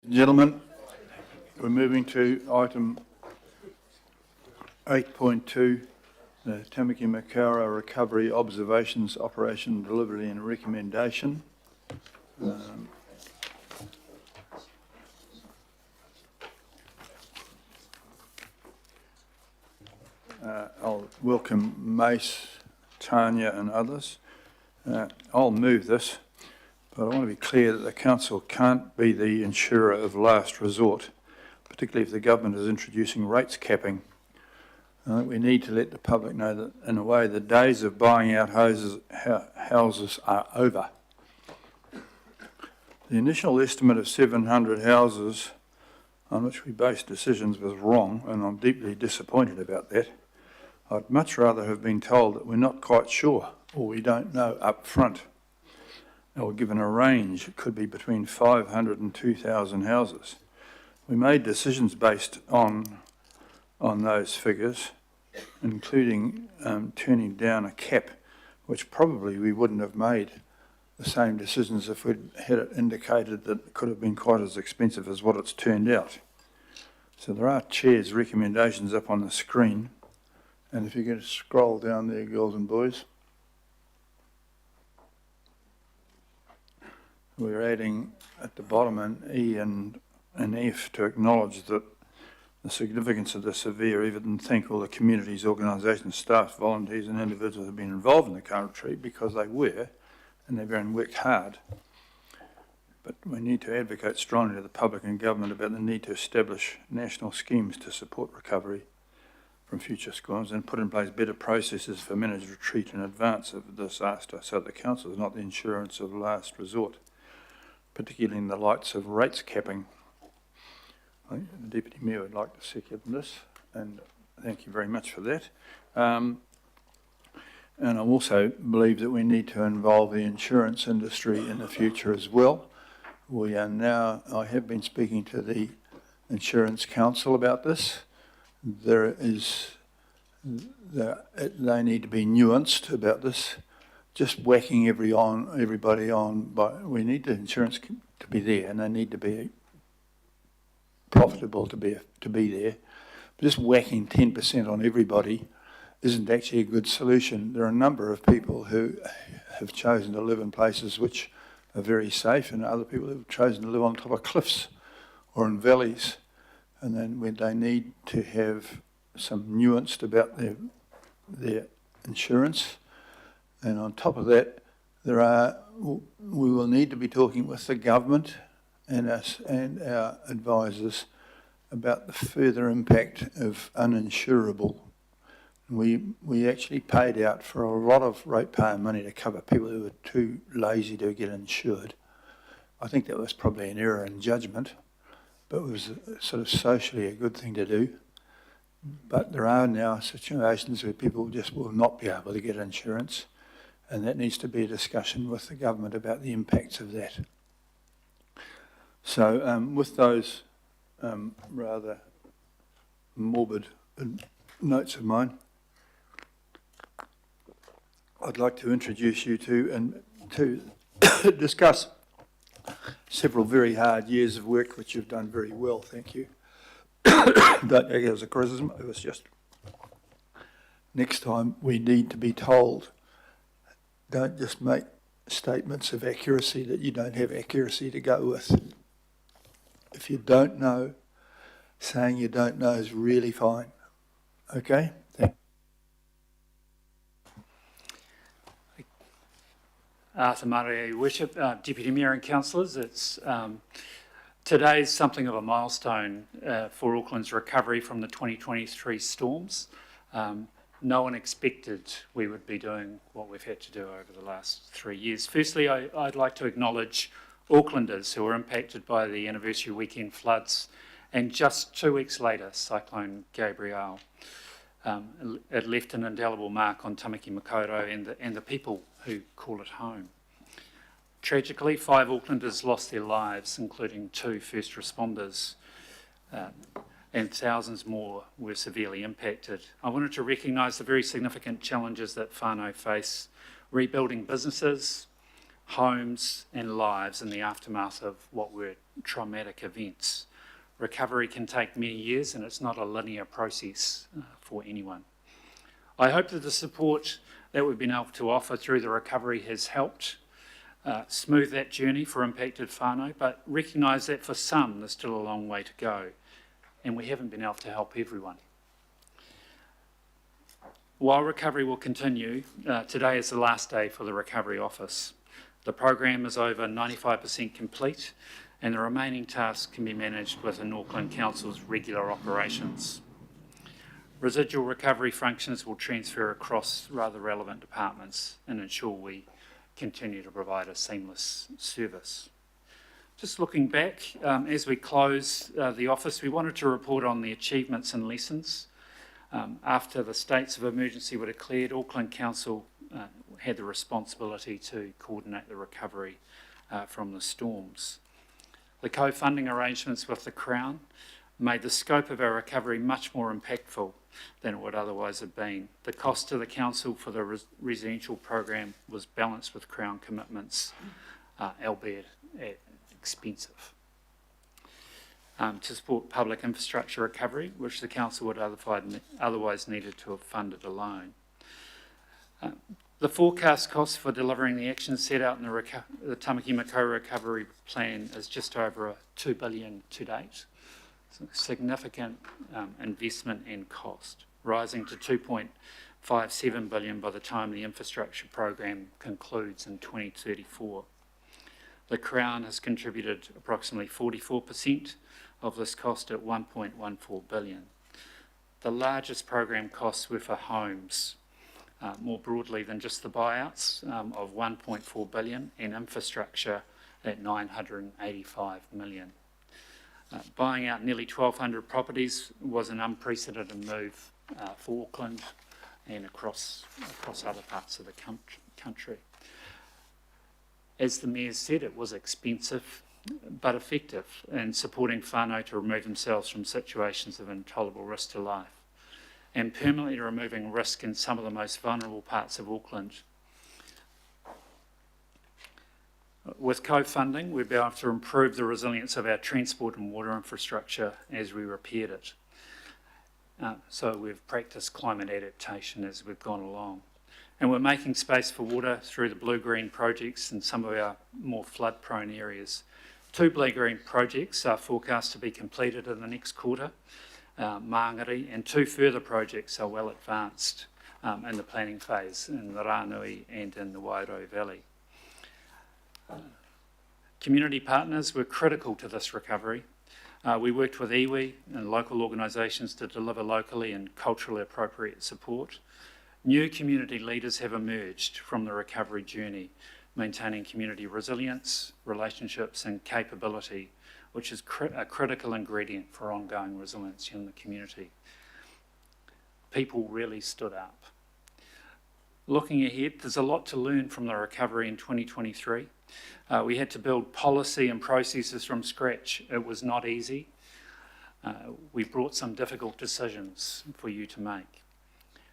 Gentlemen, we're moving to item 8.2, the Tamaki Makaurau Recovery Observations, Operation Delivery and Recommendation. I'll welcome Mace, Tanya and others. I'll move this, but I want to be clear that the Council can't be the insurer of last resort, particularly if the government is introducing rates capping. We need to let the public know that, in a way, the days of buying out houses are over. The initial estimate of 700 houses on which we based decisions was wrong, and I'm deeply disappointed about that. I'd much rather have been told that we're not quite sure, or we don't know up front, or given a range. It could be between 500 and 2,000 houses. We made decisions based on those figures, including turning down a cap, which probably we wouldn't have made the same decisions if we'd had it indicated that it could have been quite as expensive as what it's turned out. So there are Chair's recommendations up on the screen, and if you can scroll down there, girls and boys. We're adding at the bottom an E and an F to acknowledge that the significance of the severe event, and thank all the communities, organisations, staff, volunteers and individuals who have been involved in the current retreat, because they were, and they've worked hard. But we need to advocate strongly to the public and government about the need to establish national schemes to support recovery from future storms and put in place better processes for managed retreat in advance of disaster, so that the Council is not the insurance of last resort, particularly in the lights of rates capping. I think the Deputy Mayor would like to second this, and thank you very much for that. And I also believe that we need to involve the insurance industry in the future as well. We are now, I have been speaking to the Insurance Council about this. They need to be nuanced about this. Just whacking everybody on, but we need the insurance to be there, and they need to be profitable to be there. But just whacking 10% on everybody isn't actually a good solution. There are a number of people who have chosen to live in places which are very safe, and other people who have chosen to live on top of cliffs or in valleys, and then when they need to have some nuance about their insurance. And on top of that, we will need to be talking with the government and us and our advisors about the further impact of uninsurable. We actually paid out for a lot of ratepayer money to cover people who were too lazy to get insured. I think that was probably an error in judgment, but it was sort of socially a good thing to do. But there are now situations where people just will not be able to get insurance, and that needs to be a discussion with the government about the impacts of that. So with those rather morbid notes of mine, I'd like to introduce you to discuss several very hard years of work which you've done very well, thank you. Don't take it as a criticism, it was just next time we need to be told. Don't just make statements of accuracy that you don't have accuracy to go with. If you don't know, saying you don't know is really fine. Okay? Thank you. Te Mare, Your Worship, Deputy Mayor and Councillors, today is something of a milestone for Auckland's recovery from the 2023 storms. No one expected we would be doing what we've had to do over the last 3 years. Firstly, I'd like to acknowledge Aucklanders who were impacted by the anniversary weekend floods, and just 2 weeks later, Cyclone Gabrielle. It left an indelible mark on Tamaki Makaurau and the people who call it home. Tragically, 5 Aucklanders lost their lives, including 2 first responders, and thousands more were severely impacted. I wanted to recognise the very significant challenges that whānau face, rebuilding businesses, homes and lives in the aftermath of what were traumatic events. Recovery can take many years and it's not a linear process for anyone. I hope that the support that we've been able to offer through the recovery has helped smooth that journey for impacted whānau, but recognise that for some there's still a long way to go and we haven't been able to help everyone. While recovery will continue, today is the last day for the Recovery Office. The program is over 95% complete and the remaining tasks can be managed within Auckland Council's regular operations. Residual recovery functions will transfer across rather relevant departments and ensure we continue to provide a seamless service. Just looking back, as we close the office, we wanted to report on the achievements and lessons. After the states of emergency were declared, Auckland Council had the responsibility to coordinate the recovery from the storms. The co-funding arrangements with the Crown made the scope of our recovery much more impactful than it would otherwise have been. The cost to the Council for the residential program was balanced with Crown commitments, albeit expensive. To support public infrastructure recovery, which the Council would otherwise needed to have funded alone. The forecast cost for delivering the actions set out in the Tamaki Makaurau recovery plan is just over $2 billion to date. Significant investment and cost, rising to $2.57 billion by the time the infrastructure program concludes in 2034. The Crown has contributed approximately 44% of this cost at $1.14 billion. The largest program costs were for homes, more broadly than just the buyouts, of $1.4 billion, and infrastructure at $985 million. Buying out nearly 1,200 properties was an unprecedented move for Auckland and across other parts of the country. As the Mayor said, it was expensive but effective in supporting whānau to remove themselves from situations of intolerable risk to life and permanently removing risk in some of the most vulnerable parts of Auckland. With co-funding, we've been able to improve the resilience of our transport and water infrastructure as we repaired it. So we've practiced climate adaptation as we've gone along. And we're making space for water through the blue-green projects in some of our more flood-prone areas. 2 blue-green projects are forecast to be completed in the next quarter, Māngere, and 2 further projects are well advanced in the planning phase in the Rānui and in the Wairau Valley. Community partners were critical to this recovery. We worked with iwi and local organisations to deliver locally and culturally appropriate support. New community leaders have emerged from the recovery journey, maintaining community resilience, relationships and capability, which is a critical ingredient for ongoing resilience in the community. People really stood up. Looking ahead, there's a lot to learn from the recovery in 2023. We had to build policy and processes from scratch. It was not easy. We brought some difficult decisions for you to make.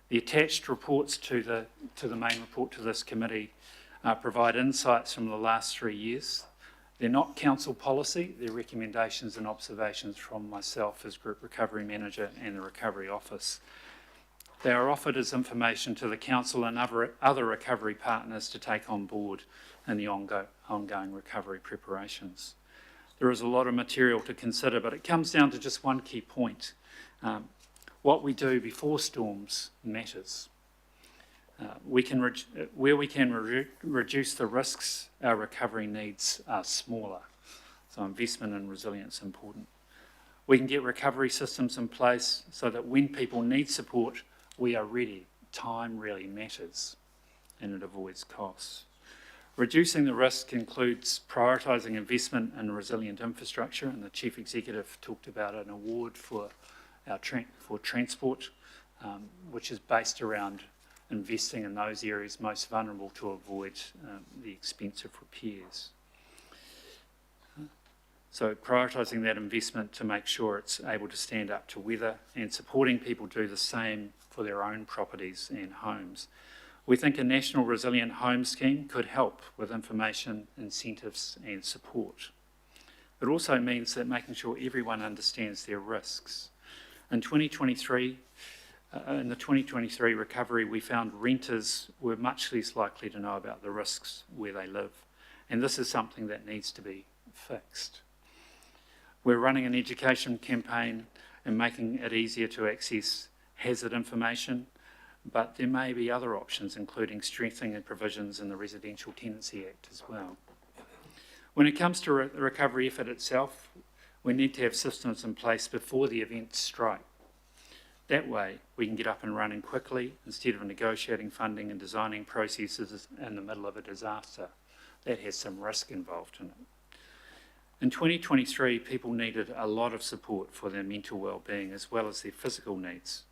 The attached reports to the main report to this committee provide insights from the last 3 years. They're not council policy, they're recommendations and observations from myself as Group Recovery Manager and the Recovery Office. They are offered as information to the council and other recovery partners to take on board in the ongoing recovery preparations. There is a lot of material to consider, but it comes down to just one key point. What we do before storms matters. Where we can reduce the risks, our recovery needs are smaller. So investment in resilience is important. We can get recovery systems in place so that when people need support, we are ready. Time really matters and it avoids costs. Reducing the risk includes prioritising investment in resilient infrastructure, and the Chief Executive talked about an award for transport, which is based around investing in those areas most vulnerable to avoid the expensive repairs. So prioritising that investment to make sure it's able to stand up to weather and supporting people do the same for their own properties and homes. We think a national resilient home scheme could help with information, incentives and support. It also means that making sure everyone understands their risks. In 2023, in the 2023 recovery, we found renters were much less likely to know about the risks where they live, and this is something that needs to be fixed. We're running an education campaign and making it easier to access hazard information, but there may be other options, including strengthening the provisions in the Residential Tenancy Act as well. When it comes to the recovery effort itself, we need to have systems in place before the events strike. That way, we can get up and running quickly instead of negotiating funding and designing processes in the middle of a disaster. That has some risk involved in it. In 2023, people needed a lot of support for their mental well-being as well as their physical needs.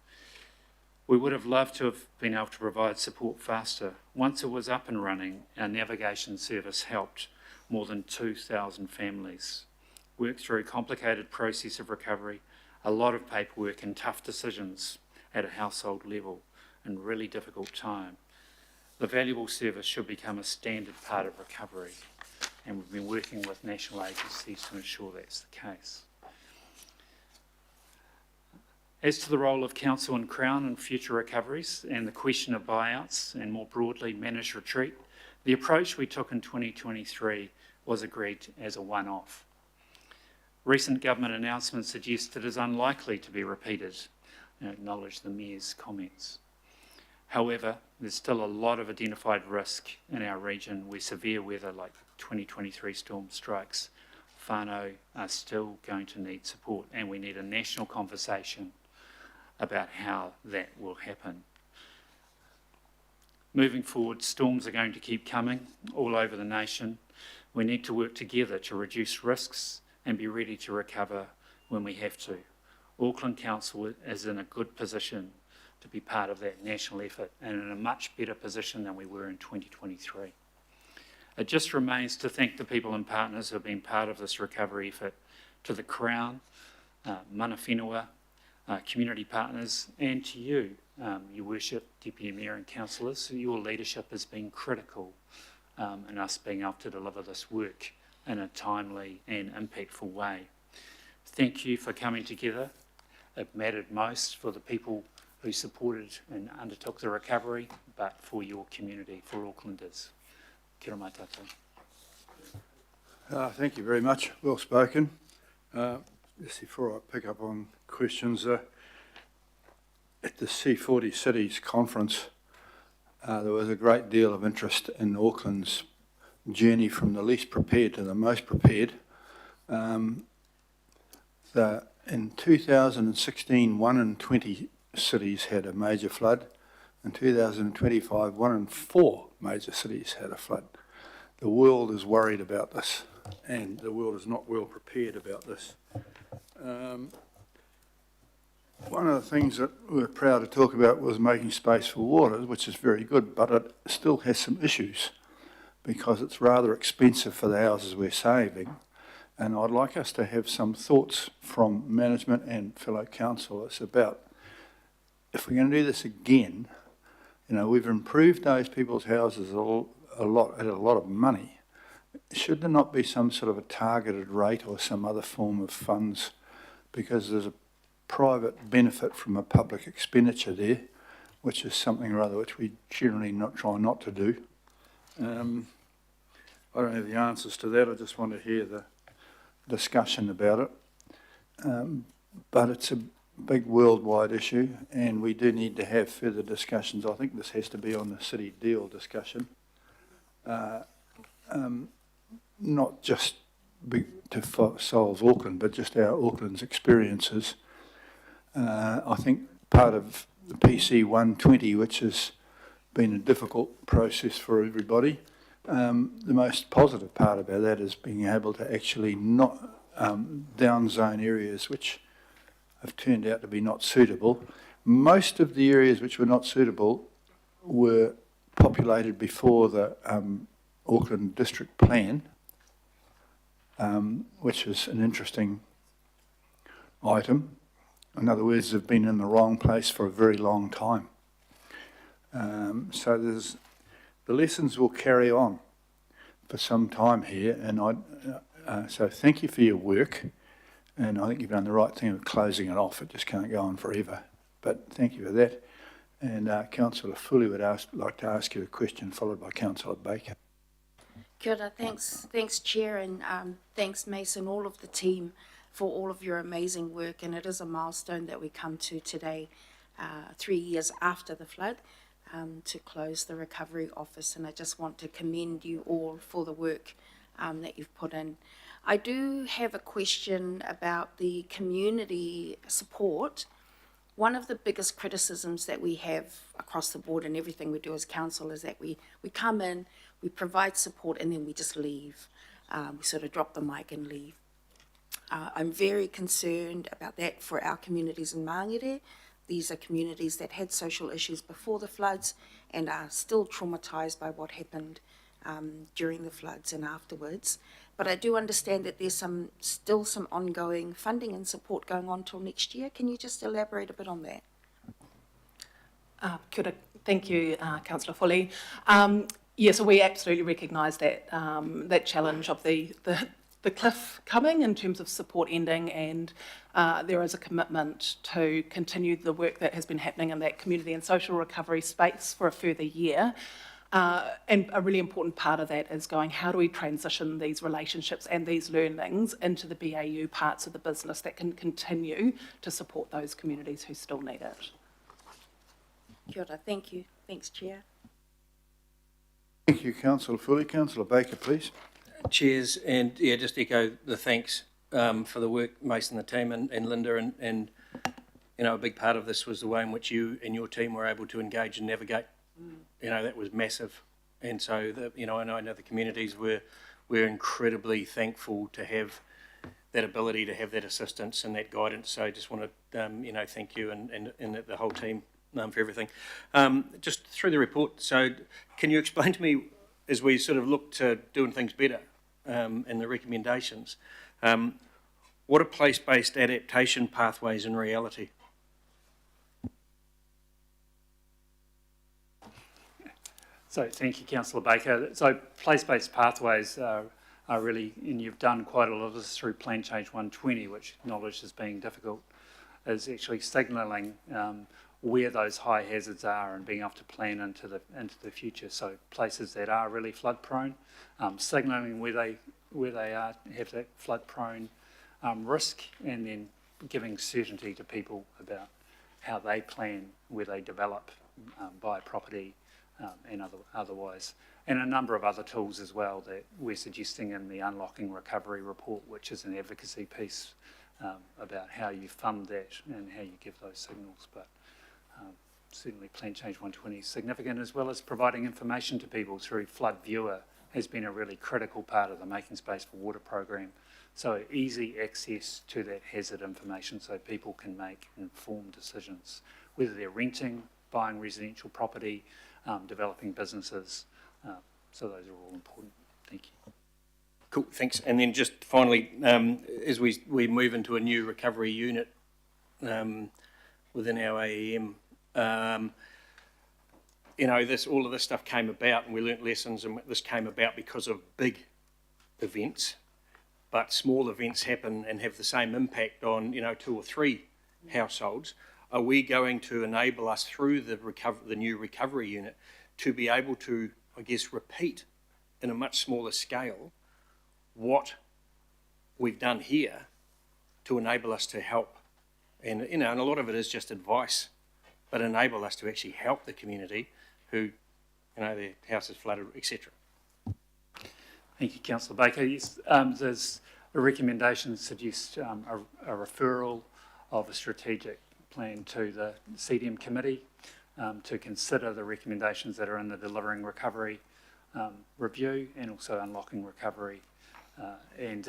We would have loved to have been able to provide support faster. Once it was up and running, our navigation service helped more than 2,000 families work through a complicated process of recovery, a lot of paperwork and tough decisions at a household level in really difficult time. The valuable service should become a standard part of recovery, and we've been working with national agencies to ensure that's the case. As to the role of Council and Crown in future recoveries and the question of buyouts and more broadly managed retreat, the approach we took in 2023 was agreed as a one-off. Recent government announcements suggest it is unlikely to be repeated and acknowledge the Mayor's comments. However, there's still a lot of identified risk in our region where severe weather like 2023 storm strikes. Whānau are still going to need support, and we need a national conversation about how that will happen. Moving forward, storms are going to keep coming all over the nation. We need to work together to reduce risks and be ready to recover when we have to. Auckland Council is in a good position to be part of that national effort and in a much better position than we were in 2023. It just remains to thank the people and partners who have been part of this recovery effort, to the Crown, mana whenua, community partners, and to you, Your Worship, Deputy Mayor and Councillors. Your leadership has been critical in us being able to deliver this work in a timely and impactful way. Thank you for coming together. It mattered most for the people who supported and undertook the recovery, but for your community, for Aucklanders. Kia ora mai tātou. Thank you very much. Well spoken. Just before I pick up on questions, at the C40 Cities Conference, there was a great deal of interest in Auckland's journey from the least prepared to the most prepared. In 2016, 1 in 20 cities had a major flood. In 2025, 1 in 4 major cities had a flood. The world is worried about this, and the world is not well prepared about this. One of the things that we're proud to talk about was making space for water, which is very good, but it still has some issues because it's rather expensive for the houses we're saving. And I'd like us to have some thoughts from management and fellow councillors about, if we're going to do this again, you know, we've improved those people's houses a lot at a lot of money. Should there not be some sort of a targeted rate or some other form of funds, because there's a private benefit from a public expenditure there, which is something or other which we generally try not to do. I don't have the answers to that. I just want to hear the discussion about it. But it's a big worldwide issue, and we do need to have further discussions. I think this has to be on the city deal discussion, not just to solve Auckland, but just our Auckland's experiences. I think part of the PC 120, which has been a difficult process for everybody, the most positive part about that is being able to actually not downzone areas which have turned out to be not suitable. Most of the areas which were not suitable were populated before the Auckland District Plan, which is an interesting item. In other words, they've been in the wrong place for a very long time. So the lessons will carry on for some time here, and So thank you for your work, and I think you've done the right thing of closing it off. It just can't go on forever. But thank you for that. And Councillor Fully would like to ask you a question, followed by Councillor Baker. Kia ora, thanks Chair, and thanks Mason, all of the team for all of your amazing work. And it is a milestone that we come to today, 3 years after the flood, to close the Recovery Office. And I just want to commend you all for the work that you've put in. I do have a question about the community support. One of the biggest criticisms that we have across the board in everything we do as council is that we come in, we provide support, and then we just leave. We sort of drop the mic and leave. I'm very concerned about that for our communities in Māngere. These are communities that had social issues before the floods and are still traumatised by what happened during the floods and afterwards. But I do understand that there's still some ongoing funding and support going on till next year. Can you just elaborate a bit on that? Kia ora. Thank you, Councillor Foley. So we absolutely recognise that that challenge of the cliff coming in terms of support ending, and there is a commitment to continue the work that has been happening in that community and social recovery space for a further year. And a really important part of that is going, how do we transition these relationships and these learnings into the BAU parts of the business that can continue to support those communities who still need it? Kia ora, thank you. Thanks, Chair. Thank you, Councillor Fully. Councillor Baker, please. Cheers, and yeah, just echo the thanks for the work, Mason, the team, and Linda, and you know, a big part of this was the way in which you and your team were able to engage and navigate. You know, that was massive, and so and I know the communities we're incredibly thankful to have that ability, to have that assistance and that guidance. So I just want to thank you and the whole team for everything. Just through the report, so can you explain to me, as we sort of look to doing things better and the recommendations, what are place-based adaptation pathways in reality? So thank you, Councillor Baker. So place-based pathways are really, and you've done quite a lot of this through Plan Change 120, which acknowledged as being difficult, is actually signalling where those high hazards are and being able to plan into the future. So places that are really flood prone, signalling where they are, have that flood prone risk, and then giving certainty to people about how they plan where they develop, buy property, and otherwise. And a number of other tools as well that we're suggesting in the Unlocking Recovery report, which is an advocacy piece about how you fund that and how you give those signals. But certainly Plan Change 120 is significant, as well as providing information to people through Flood Viewer has been a really critical part of the Making Space for Water program. So easy access to that hazard information so people can make informed decisions, whether they're renting, buying residential property, developing businesses. So those are all important. Thank you. Cool, thanks. And then just finally, as we move into a new recovery unit within our AEM, all of this stuff came about, and we learnt lessons, and this came about because of big events, but small events happen and have the same impact on 2 or 3 households. Are we going to enable us through the new recovery unit to be able to, I guess, repeat in a much smaller scale what we've done here to enable us to help? And and a lot of it is just advice, but enable us to actually help the community who, their house is flooded, etc. Thank you, Councillor Baker. Yes, there's a recommendation suggests a referral of a strategic plan to the CDM committee to consider the recommendations that are in the Delivering Recovery review and also Unlocking Recovery. And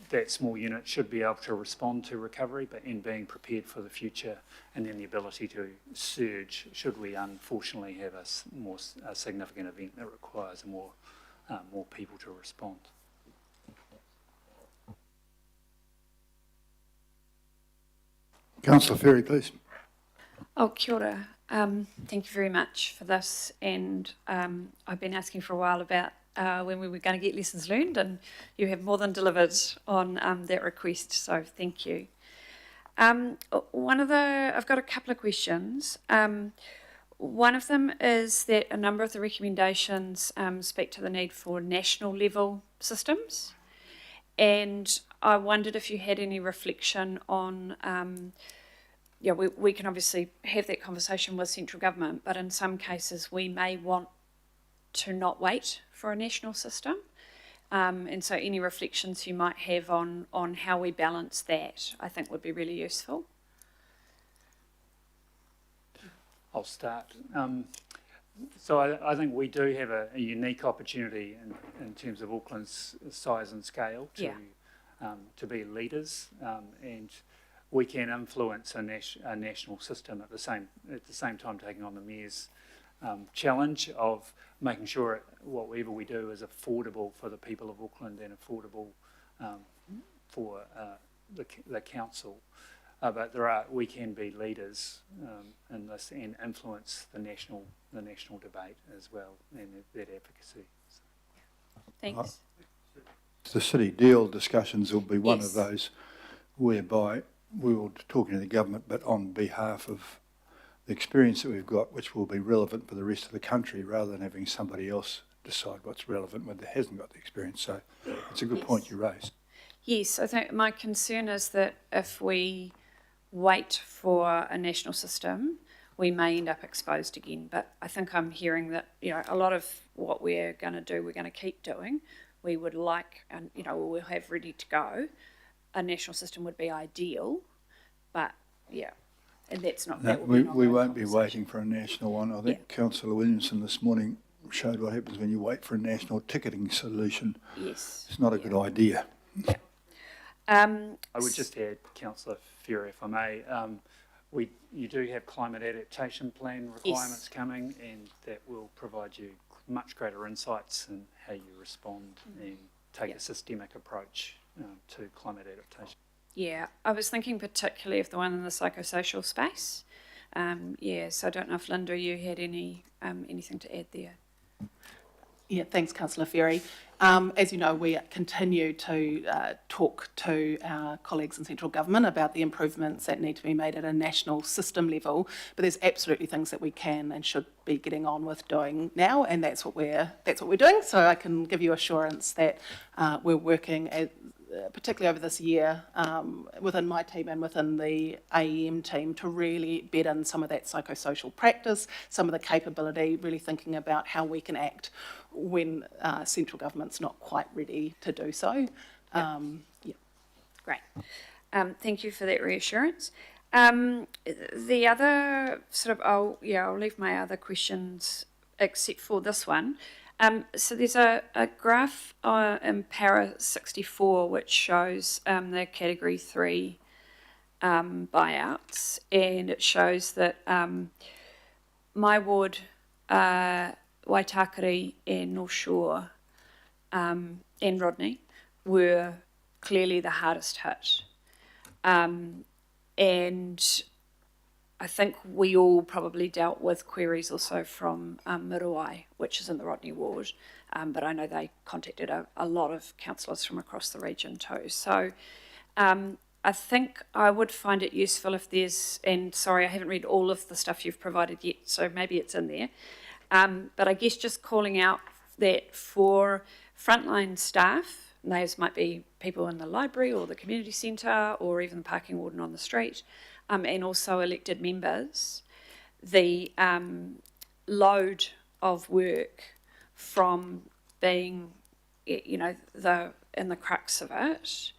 that small unit should be able to respond to recovery, but in being prepared for the future, and then the ability to surge should we unfortunately have a more significant event that requires more people to respond. Councillor Ferry, please. Oh, kia ora. Thank you very much for this, and I've been asking for a while about when we were going to get lessons learned, and you have more than delivered on that request, so thank you. I've got a couple of questions. One of them is that a number of the recommendations speak to the need for national level systems, and I wondered if you had any reflection on, we can obviously have that conversation with central government, but in some cases we may want to not wait for a national system. And so any reflections you might have on how we balance that, I think would be really useful. I'll start. So I think we do have a unique opportunity in terms of Auckland's size and scale to be leaders, and we can influence a national system at the same time taking on the Mayor's challenge of making sure whatever we do is affordable for the people of Auckland and affordable for the council. But we can be leaders in this and influence the national debate as well and that advocacy. Thanks. The city deal discussions will be one Yes. of those whereby we will be talking to the government, but on behalf of the experience that we've got, which will be relevant for the rest of the country, rather than having somebody else decide what's relevant when they hasn't got the experience. So it's a good point you raised. Yes, I think my concern is that if we wait for a national system, we may end up exposed again. But I think I'm hearing that, a lot of what we're going to do, we're going to keep doing. We would like, and we'll have ready to go. A national system would be ideal, but and that's not. That We won't be waiting for a national one. I think Councillor Williamson this morning showed what happens when you wait for a national ticketing solution. Yes. It's not a good idea. I would just add, Councillor Ferry, if I may, you do have climate adaptation plan requirements coming, and that will provide you much greater insights in how you respond and take a systemic approach to climate adaptation. Yeah, I was thinking particularly of the one in the psychosocial space. So I don't know if Linda, you had anything to add there. Yeah, thanks, Councillor Ferry. As you know, we continue to talk to our colleagues in central government about the improvements that need to be made at a national system level, but there's absolutely things that we can and should be getting on with doing now, and that's what we're doing. So I can give you assurance that we're working particularly over this year, within my team and within the AEM team, to really bed in some of that psychosocial practice, some of the capability, really thinking about how we can act when central government's not quite ready to do so. Great. Thank you for that reassurance. The other I'll leave my other questions except for this one. So there's a graph in para 64 which shows the category 3 buyouts, and it shows that my ward, Waitakere and North Shore and Rodney were clearly the hardest hit. And I think we all probably dealt with queries also from Muriwai, which is in the Rodney ward, but I know they contacted a lot of councillors from across the region too. So I think I would find it useful if there's, and sorry, I haven't read all of the stuff you've provided yet, so maybe it's in there, but I guess just calling out that for frontline staff, and those might be people in the library or the community centre or even the parking warden on the street, and also elected members, the load of work from being, in the crux of it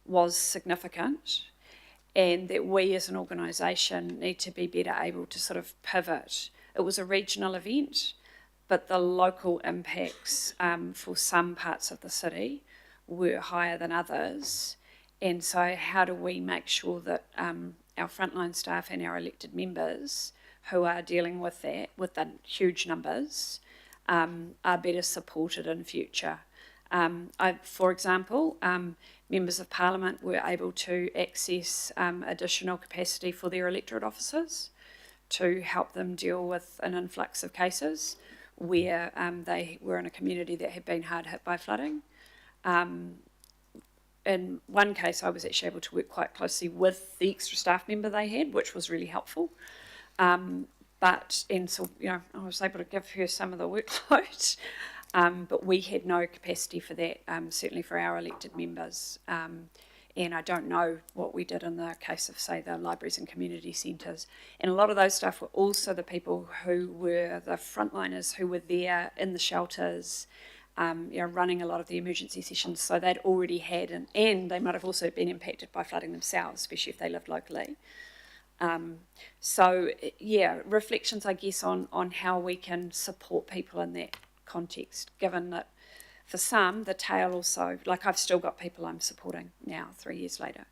was significant, and that we as an organisation need to be better able to sort of pivot. It was a regional event, but the local impacts for some parts of the city were higher than others, and so how do we make sure that our frontline staff and our elected members who are dealing with that, with the huge numbers, are better supported in future. For example, members of Parliament were able to access additional capacity for their electorate officers to help them deal with an influx of cases. where they were in a community that had been hard hit by flooding. In one case, I was actually able to work quite closely with the extra staff member they had, which was really helpful. So, I was able to give her some of the workload, but we had no capacity for that, certainly for our elected members. And I don't know what we did in the case of, say, the libraries and community centres. And a lot of those staff were also the people who were the frontliners who were there in the shelters, running a lot of the emergency sessions. So they'd already had, and they might have also been impacted by flooding themselves, especially if they lived locally. Reflections, I guess, on how we can support people in that context, given that for some, the tail also, like I've still got people I'm supporting now, 3 years later.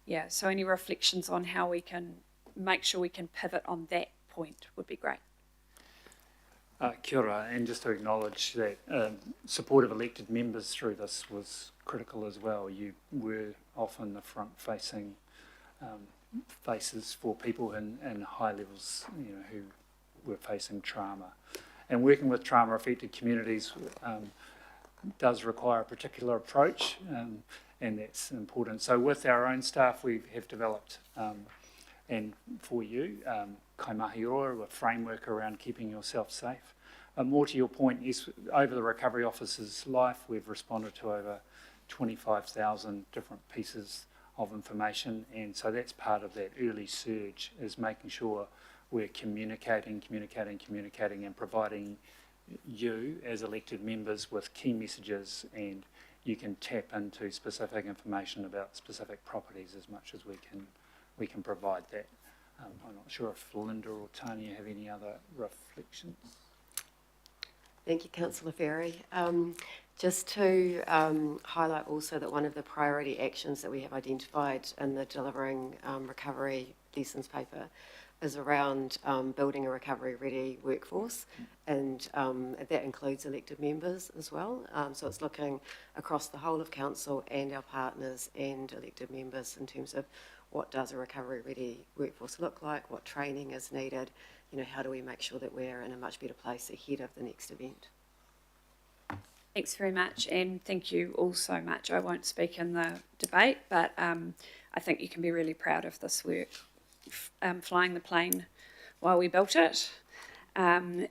Yeah, so any reflections on how we can make sure we can pivot on that point would be great. Kia ora, and just to acknowledge that support of elected members through this was critical as well. You were often the front-facing faces for people in high levels, who were facing trauma. And working with trauma-affected communities does require a particular approach, and that's important. So with our own staff, we have developed, and for you, Kai Mahi Roa, a framework around keeping yourself safe. More to your point, yes, over the Recovery Officer's life, we've responded to over 25,000 different pieces of information, and so that's part of that early surge, is making sure we're communicating and providing you as elected members with key messages, and you can tap into specific information about specific properties as much as we can provide that. I'm not sure if Linda or Tanya have any other reflections. Thank you, Councillor Ferry. Just to highlight also that one of the priority actions that we have identified in the Delivering Recovery Lessons paper is around building a recovery-ready workforce, and that includes elected members as well. So it's looking across the whole of council and our partners and elected members in terms of what does a recovery-ready workforce look like, what training is needed, how do we make sure that we're in a much better place ahead of the next event. Thanks very much, and thank you all so much. I won't speak in the debate, but I think you can be really proud of this work. Flying the plane while we built it, and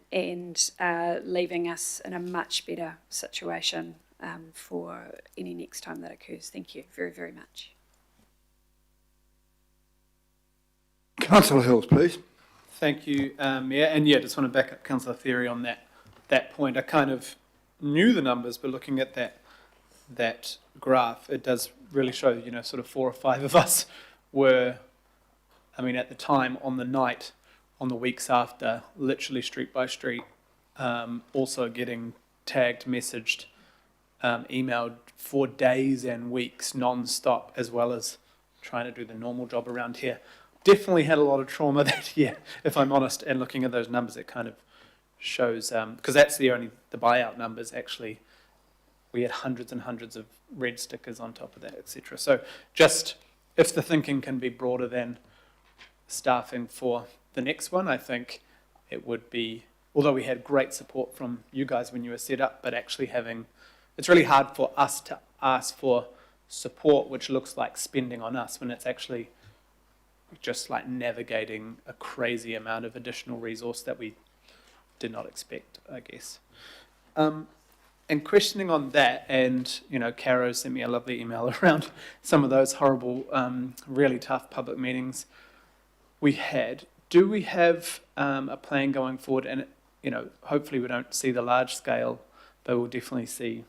leaving us in a much better situation for any next time that occurs. Thank you very, very much. Councillor Hills, please. Thank you, Mayor. And just want to back up Councillor Ferry on that point. I kind of knew the numbers, but looking at that graph, it does really show, sort of 4 or 5 of us were, at the time, on the night, on the weeks after, literally street by street, also getting tagged, messaged, emailed for days and weeks non-stop, as well as trying to do the normal job around here. Definitely had a lot of trauma that year, if I'm honest, and looking at those numbers, it kind of shows, because that's the buyout numbers, actually. We had hundreds and hundreds of red stickers on top of that, etc. So just, if the thinking can be broader than staffing for the next one, I think it would be, although we had great support from you guys when you were set up, but actually it's really hard for us to ask for support, which looks like spending on us, when it's actually just like navigating a crazy amount of additional resource that we did not expect, I guess. And questioning on that, and Caro sent me a lovely email around some of those horrible, really tough public meetings we had. Do we have a plan going forward? And hopefully we don't see the large scale, but we'll definitely see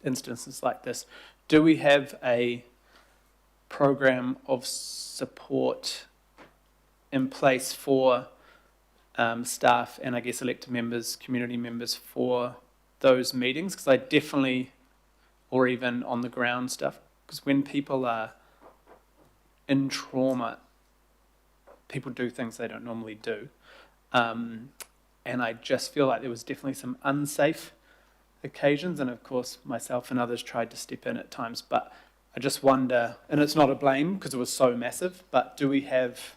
instances like this. Do we have a program of support in place for staff and I guess elected members, community members for those meetings? Because I definitely, or even on the ground stuff, because when people are in trauma, people do things they don't normally do. And I just feel like there was definitely some unsafe occasions, and of course myself and others tried to step in at times, but I just wonder, and it's not a blame because it was so massive, but do we have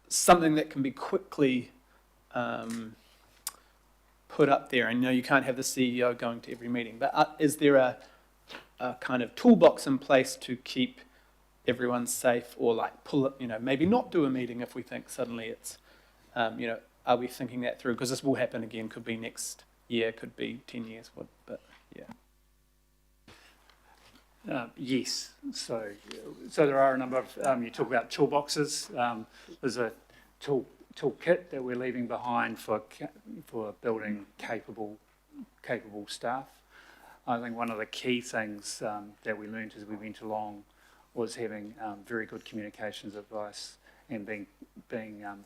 something that can be quickly put up there? I know you can't have the CEO going to every meeting, but is there a kind of toolbox in place to keep everyone safe, or like pull it, maybe not do a meeting if we think suddenly it's, are we thinking that through? Because this will happen again, could be next year, could be 10 years, but yeah. Yes, so there are a number of, you talk about toolboxes. There's a toolkit that we're leaving behind for building capable staff. I think one of the key things that we learned as we went along was having very good communications advice and being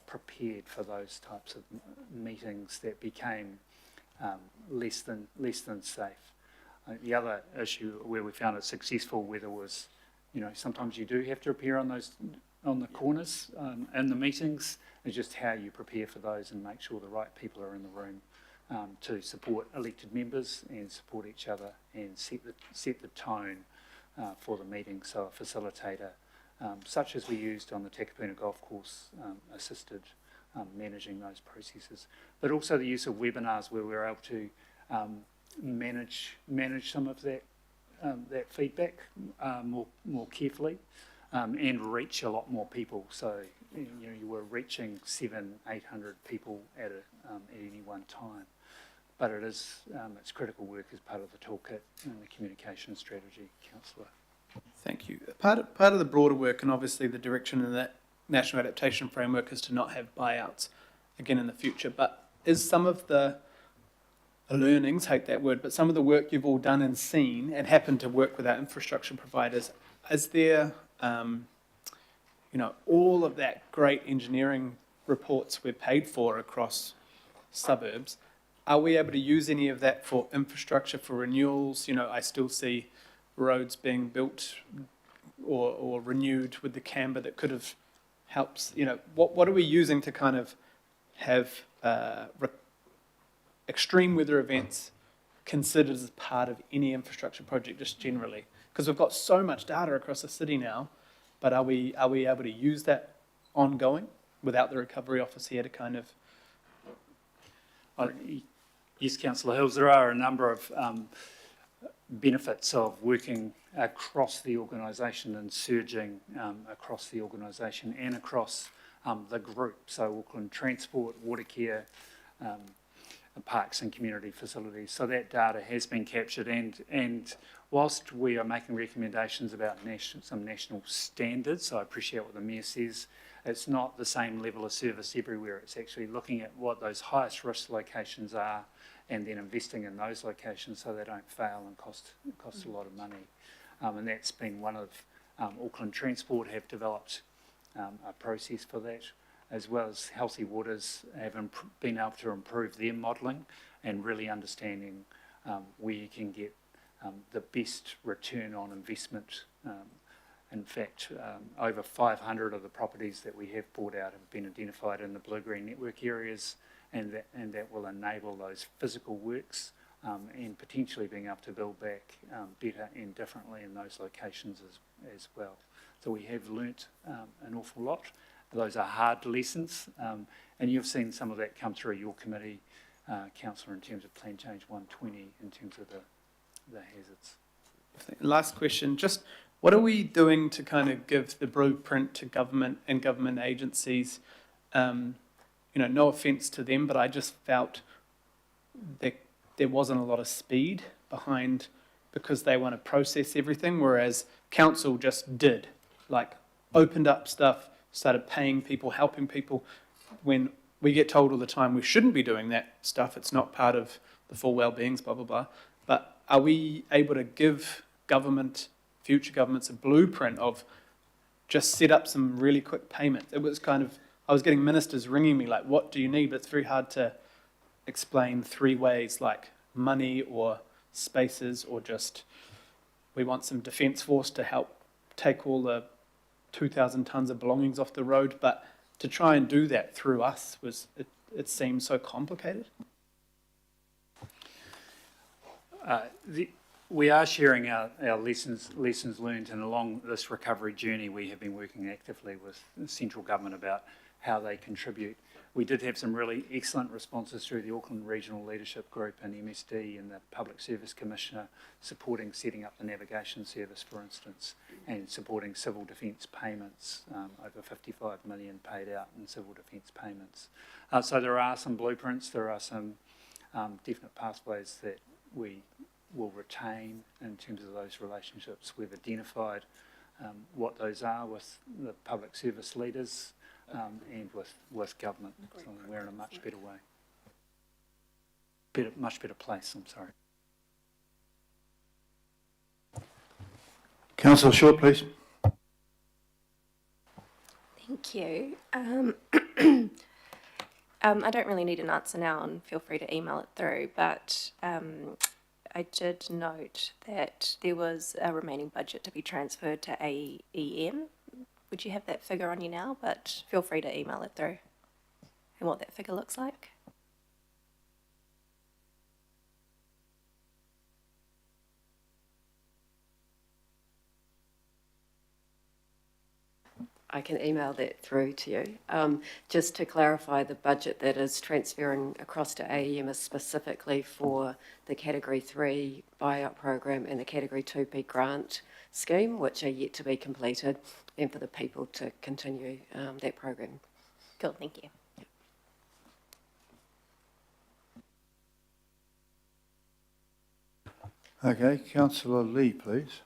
prepared for those types of meetings that became less than safe. The other issue where we found it successful, whether was, sometimes you do have to appear on the corners in the meetings, is just how you prepare for those and make sure the right people are in the room to support elected members and support each other and set the tone for the meeting. So a facilitator, such as we used on the Takapuna Golf Course, assisted managing those processes. But also the use of webinars where we're able to manage some of that feedback more carefully and reach a lot more people. So you were reaching 700-800 people at any one time. But it's critical work as part of the toolkit and the communication strategy, Councillor. Thank you. Part of the broader work, and obviously the direction in that National Adaptation Framework, is to not have buyouts again in the future. But is some of the learnings, hate that word, but some of the work you've all done and seen and happened to work with our infrastructure providers, is there, all of that great engineering reports we're paid for across suburbs, are we able to use any of that for infrastructure, for renewals? I still see roads being built or renewed with the camber that could have helped. What are we using to kind of have extreme weather events considered as part of any infrastructure project just generally? Because we've got so much data across the city now, but are we able to use that ongoing without the recovery office here to kind of... Yes, Councillor Hills, there are a number of benefits of working across the organisation and surging across the organisation and across the group. So Auckland Transport, Watercare, parks and community facilities. So that data has been captured, and whilst we are making recommendations about some national standards, so I appreciate what the Mayor says, it's not the same level of service everywhere. It's actually looking at what those highest risk locations are and then investing in those locations so they don't fail and cost a lot of money. And that's been one of Auckland Transport have developed a process for that, as well as Healthy Waters have been able to improve their modelling and really understanding where you can get the best return on investment. In fact, over 500 of the properties that we have bought out have been identified in the blue-green network areas, and that will enable those physical works and potentially being able to build back better and differently in those locations as well. So we have learnt an awful lot. Those are hard lessons, and you've seen some of that come through your committee, Councillor, in terms of Plan Change 120, in terms of the hazards. Last question, just what are we doing to kind of give the blueprint to government and government agencies? No offence to them, but I just felt that there wasn't a lot of speed behind, because they want to process everything, whereas council just did, like opened up stuff, started paying people, helping people. When we get told all the time we shouldn't be doing that stuff, it's not part of the full well-beings, blah, blah, blah. But are we able to give government, future governments, a blueprint of just set up some really quick payments? It was kind of, I was getting ministers ringing me like, what do you need? But it's very hard to explain 3 ways, like money or spaces, or just we want some defence force to help take all the 2,000 tonnes of belongings off the road. But to try and do that through us it seemed so complicated. We are sharing our lessons learned, and along this recovery journey we have been working actively with the central government about how they contribute. We did have some really excellent responses through the Auckland Regional Leadership Group and MSD and the Public Service Commissioner supporting setting up the navigation service, for instance, and supporting civil defence payments, over 55 million paid out in civil defence payments. So there are some blueprints, there are some definite pathways that we will retain in terms of those relationships. We've identified what those are with the public service leaders and with government. So we're in a much better way. Much better place, I'm sorry. Councillor Short, please. Thank you. I don't really need an answer now, and feel free to email it through, but I did note that there was a remaining budget to be transferred to AEM. Would you have that figure on you now? But feel free to email it through and what that figure looks like. I can email that through to you. Just to clarify, the budget that is transferring across to AEM is specifically for the Category 3 buyout program and the Category 2B grant scheme, which are yet to be completed, and for the people to continue that program. Cool, thank you. Okay, Councillor Lee, please.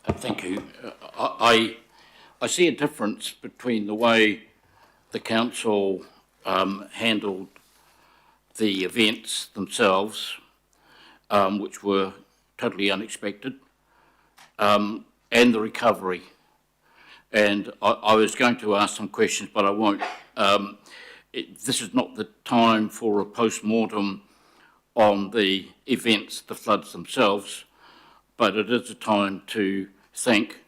Thank you. I see a difference between the way the council handled the events themselves, which were totally unexpected, and the recovery. And I was going to ask some questions, but I won't. This is not the time for a post-mortem on the events, the floods themselves, but it is a time to thank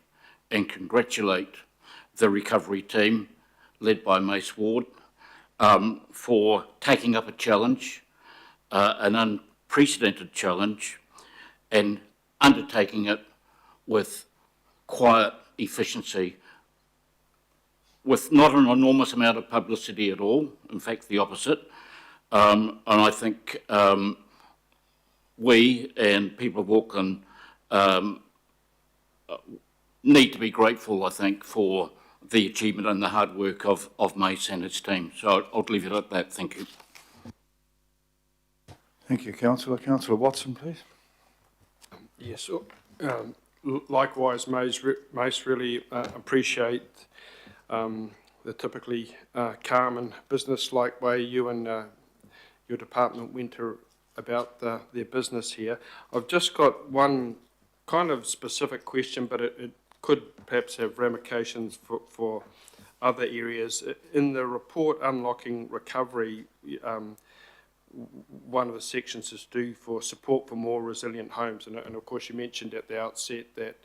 and congratulate the recovery team led by Mace Ward for taking up a challenge, an unprecedented challenge, and undertaking it with quiet efficiency, with not an enormous amount of publicity at all, in fact the opposite. And I think we and people of Auckland need to be grateful, I think, for the achievement and the hard work of Mace and his team. So I'll leave it at that. Thank you. Thank you, Councillor. Councillor Watson, please. Yes, likewise, Mace really appreciate the typically calm and business-like way you and your department went about their business here. I've just got one kind of specific question, but it could perhaps have ramifications for other areas. In the report Unlocking Recovery, one of the sections is due for support for more resilient homes, and of course you mentioned at the outset that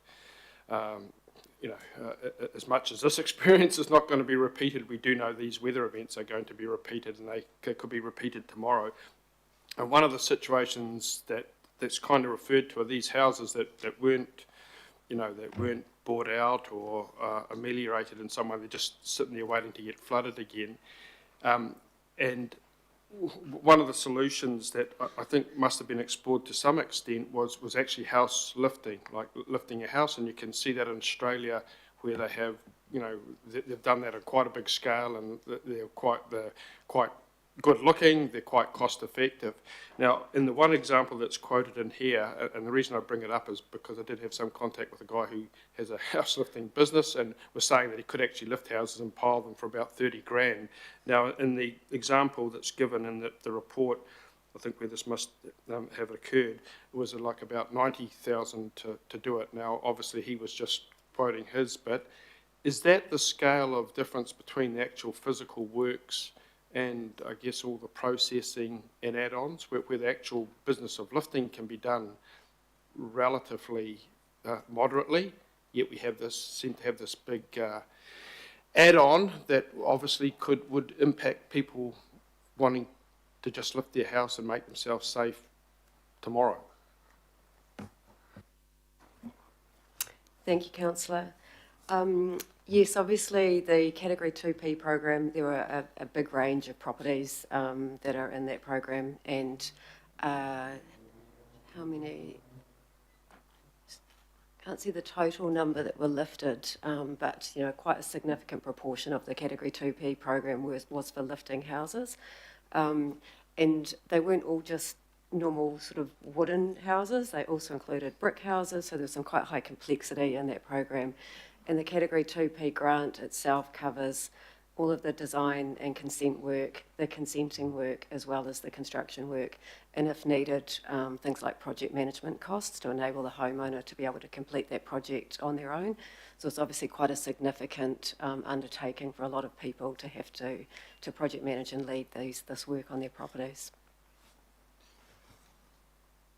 as much as this experience is not going to be repeated, we do know these weather events are going to be repeated, and they could be repeated tomorrow. And one of the situations that's kind of referred to are these houses that weren't bought out or ameliorated in some way. They're just sitting there waiting to get flooded again. And one of the solutions that I think must have been explored to some extent was actually house lifting, like lifting a house. And you can see that in Australia, where they have, they've done that at quite a big scale, and they're quite good looking, they're quite cost effective. Now, in the one example that's quoted in here, and the reason I bring it up is because I did have some contact with a guy who has a house lifting business and was saying that he could actually lift houses and pile them for about 30 grand. Now, in the example that's given in the report, I think where this must have occurred, it was like about 90,000 to do it. Now, obviously he was just quoting his bit. Is that the scale of difference between the actual physical works and I guess all the processing and add-ons, where the actual business of lifting can be done relatively moderately, yet we have seem to have this big add-on that obviously would impact people wanting to just lift their house and make themselves safe tomorrow? Thank you, Councillor. Yes, obviously the Category 2P program, there are a big range of properties that are in that program, and how many? Can't see the total number that were lifted, but quite a significant proportion of the Category 2P program was for lifting houses, and they weren't all just normal sort of wooden houses. They also included brick houses, so there's some quite high complexity in that program. And the Category 2P grant itself covers all of the design and consent work, the consenting work, as well as the construction work, and if needed, things like project management costs to enable the homeowner to be able to complete that project on their own. So it's obviously quite a significant undertaking for a lot of people to have to project manage and lead this work on their properties.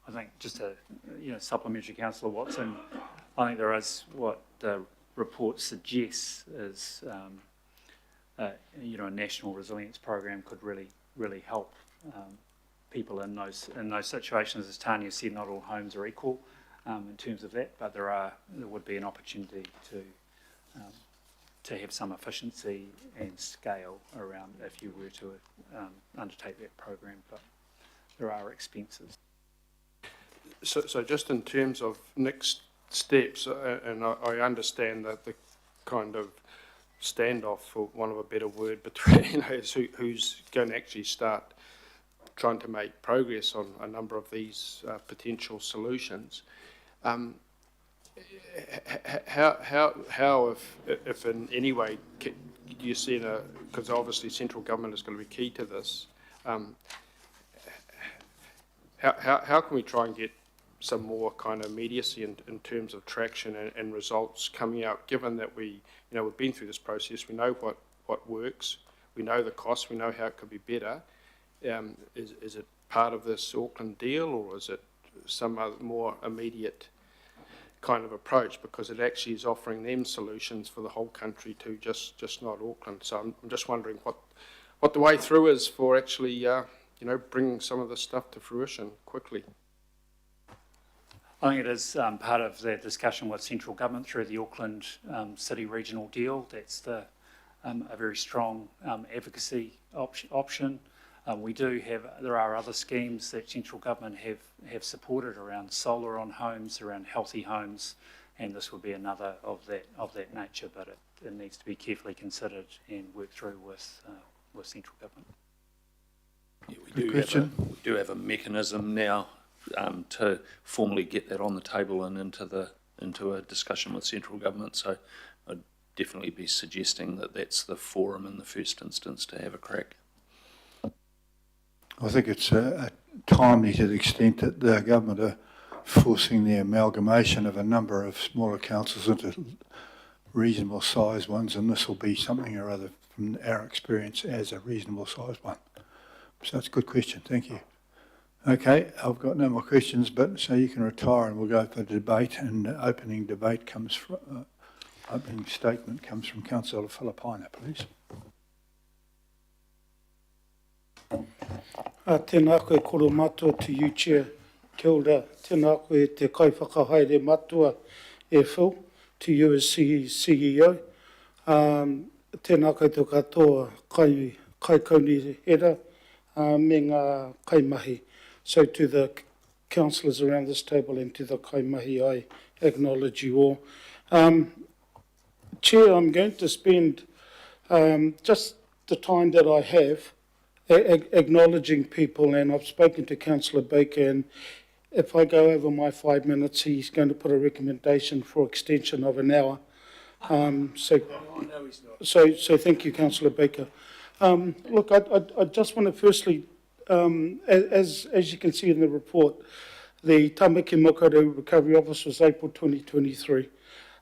I think just to supplementary, Councillor Watson, I think there is what the report suggests is a national resilience program could really help people in those situations. As Tanya said, not all homes are equal in terms of that, but there would be an opportunity to have some efficiency and scale around if you were to undertake that program, but there are expenses. So just in terms of next steps, and I understand that the kind of standoff, for want of a better word, between who's going to actually start trying to make progress on a number of these potential solutions. How if in any way do you see because obviously central government is going to be key to this, how can we try and get some more kind of immediacy in terms of traction and results coming out, given that we've been through this process, we know what works, we know the costs, we know how it could be better. Is it part of this Auckland deal, or is it some other more immediate kind of approach, because it actually is offering them solutions for the whole country too, just not Auckland. So I'm just wondering what the way through is for actually bringing some of this stuff to fruition quickly. I think it is part of the discussion with central government through the Auckland City Regional Deal. That's a very strong advocacy option. There are other schemes that central government have supported around solar on homes, around healthy homes, and this would be another of that nature, but it needs to be carefully considered and worked through with central government. Yeah, we do have a mechanism now to formally get that on the table and into a discussion with central government. So I'd definitely be suggesting that that's the forum in the first instance to have a crack. I think it's timely to the extent that the government are forcing the amalgamation of a number of smaller councils into reasonable sized ones, and this will be something or other from our experience as a reasonable sized one. So it's a good question, thank you. Okay, I've got no more questions, but so you can retire and we'll go for debate, and the opening debate comes from, opening statement comes from Councillor Filipaina, please. Tēnā koe koro matua to you, Chair. Kia ora. Tēnā koe te kaiwhakahaere matua e Phil, to you as CEO. Tēnā koe tō katoa kai kauni hera me ngā kaimahi. So to the councillors around this table and to the kaimahi, I acknowledge you all. Chair, I'm going to spend just the time that I have acknowledging people, and I've spoken to Councillor Baker, and if I go over my 5 minutes, he's going to put a recommendation for extension of an hour. So thank you, Councillor Baker. Look, I just want to firstly, as you can see in the report, the Tamaki Makaurau Recovery Office was April 2023.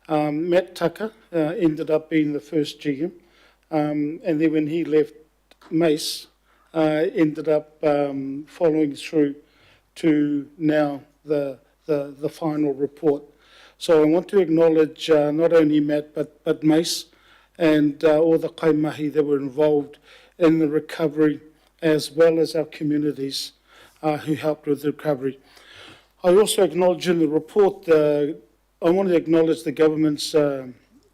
Matt Tucker ended up being the first GM, and then when he left, Mace ended up following through to now the final report. So I want to acknowledge not only Matt but Mace and all the kaimahi that were involved in the recovery, as well as our communities who helped with the recovery. I also acknowledge in the report, I want to acknowledge the government's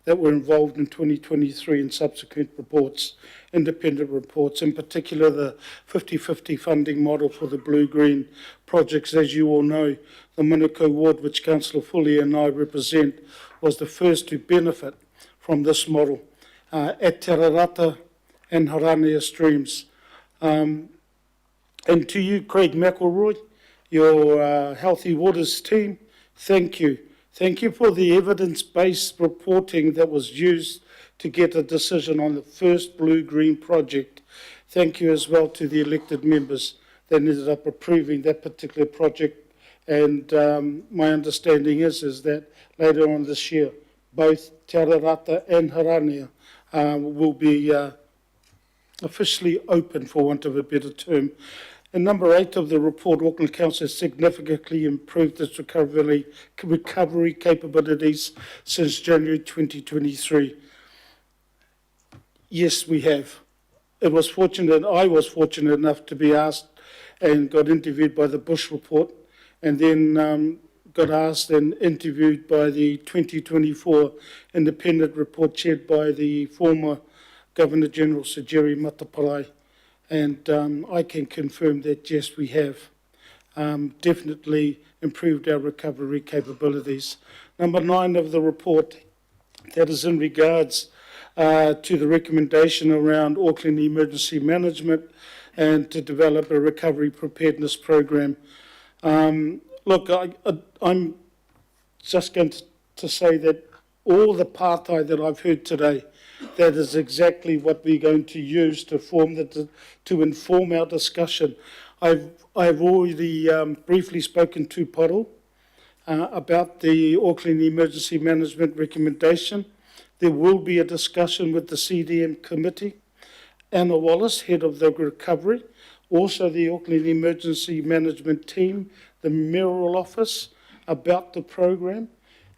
that were involved in 2023 and subsequent reports, independent reports, in particular the 50-50 funding model for the blue-green projects. As you all know, the Manukau ward, which Councillor Foley and I represent, was the first to benefit from this model at Te Rarata and Haranea streams. And to you, Craig McElroy, your Healthy Waters team, thank you. Thank you for the evidence-based reporting that was used to get a decision on the first blue-green project. Thank you as well to the elected members that ended up approving that particular project. And my understanding is that later on this year, both Te Rarata and Haranea will be officially open, for want of a better term. In number 8 of the report, Auckland Council has significantly improved its recovery capabilities since January 2023. Yes, we have. I was fortunate enough to be asked and got interviewed by the Bush report, and then got asked and interviewed by the 2024 independent report chaired by the former Governor-General Sir Jerry Mataparai. And I can confirm that, yes, we have definitely improved our recovery capabilities. Number 9 of the report, that is in regards to the recommendation around Auckland emergency management and to develop a recovery preparedness program. Look, I'm just going to say that all the pātai that I've heard today, that is exactly what we're going to use to inform our discussion. I've already briefly spoken to Paro about the Auckland Emergency Management recommendation. There will be a discussion with the CDM committee. Anna Wallace, head of the recovery, also the Auckland Emergency Management team, the mayoral office, about the program.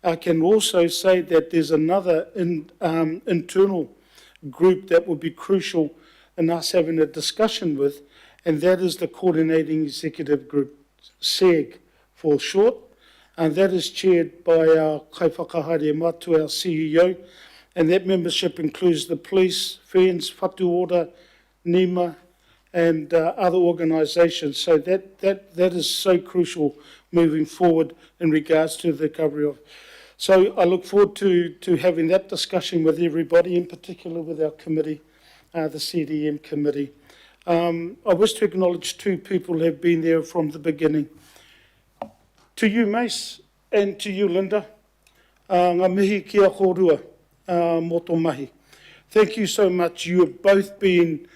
I can also say that there's another internal group that will be crucial in us having a discussion with, and that is the Coordinating Executive Group, SEG for short, and that is chaired by our Kaiwhakahaere Matu, our CEO, and that membership includes the police, Friends, Whatu Ora, NEMA, and other organisations. So that is so crucial moving forward in regards to the recovery of. So I look forward to having that discussion with everybody, in particular with our committee, the CDM committee. I wish to acknowledge 2 people who have been there from the beginning. To you, Mace, and to you, Linda, ngā mihi kia kōrua mō tō mahi. Thank you so much. You have both been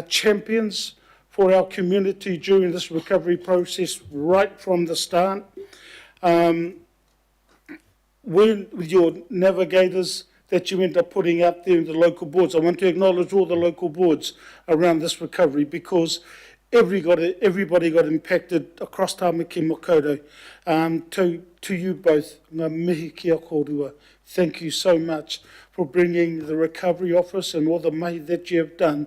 champions for our community during this recovery process right from the start. With your navigators that you end up putting out there in the local boards. I want to acknowledge all the local boards around this recovery because everybody got impacted across Tāmaki Makaurau. To you both, ngā mihi kia kōrua. Thank you so much for bringing the recovery office and all the mahi that you have done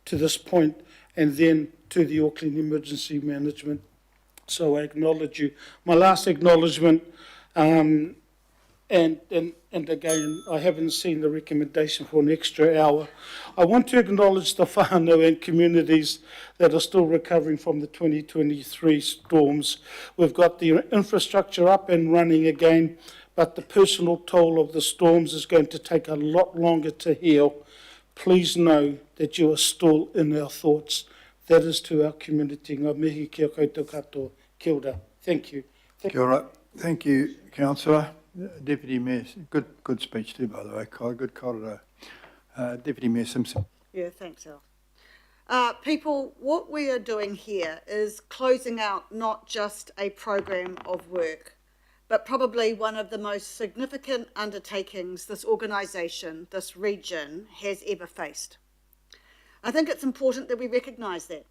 to this point, and then to the Auckland Emergency Management. So I acknowledge you. My last acknowledgement, and again, I haven't seen the recommendation for an extra hour. I want to acknowledge the whānau and communities that are still recovering from the 2023 storms. We've got the infrastructure up and running again, but the personal toll of the storms is going to take a lot longer to heal. Please know that you are still in our thoughts. That is to our community. Ngā mihi kia koutou katoa. Kia ora. Thank you. Kia ora. Thank you, Councillor. Deputy Mayor, good speech too, by the way, Kai, good korero. Deputy Mayor Simpson. Yeah, thanks, Al. People, what we are doing here is closing out not just a program of work, but probably one of the most significant undertakings this organisation, this region, has ever faced. I think it's important that we recognise that,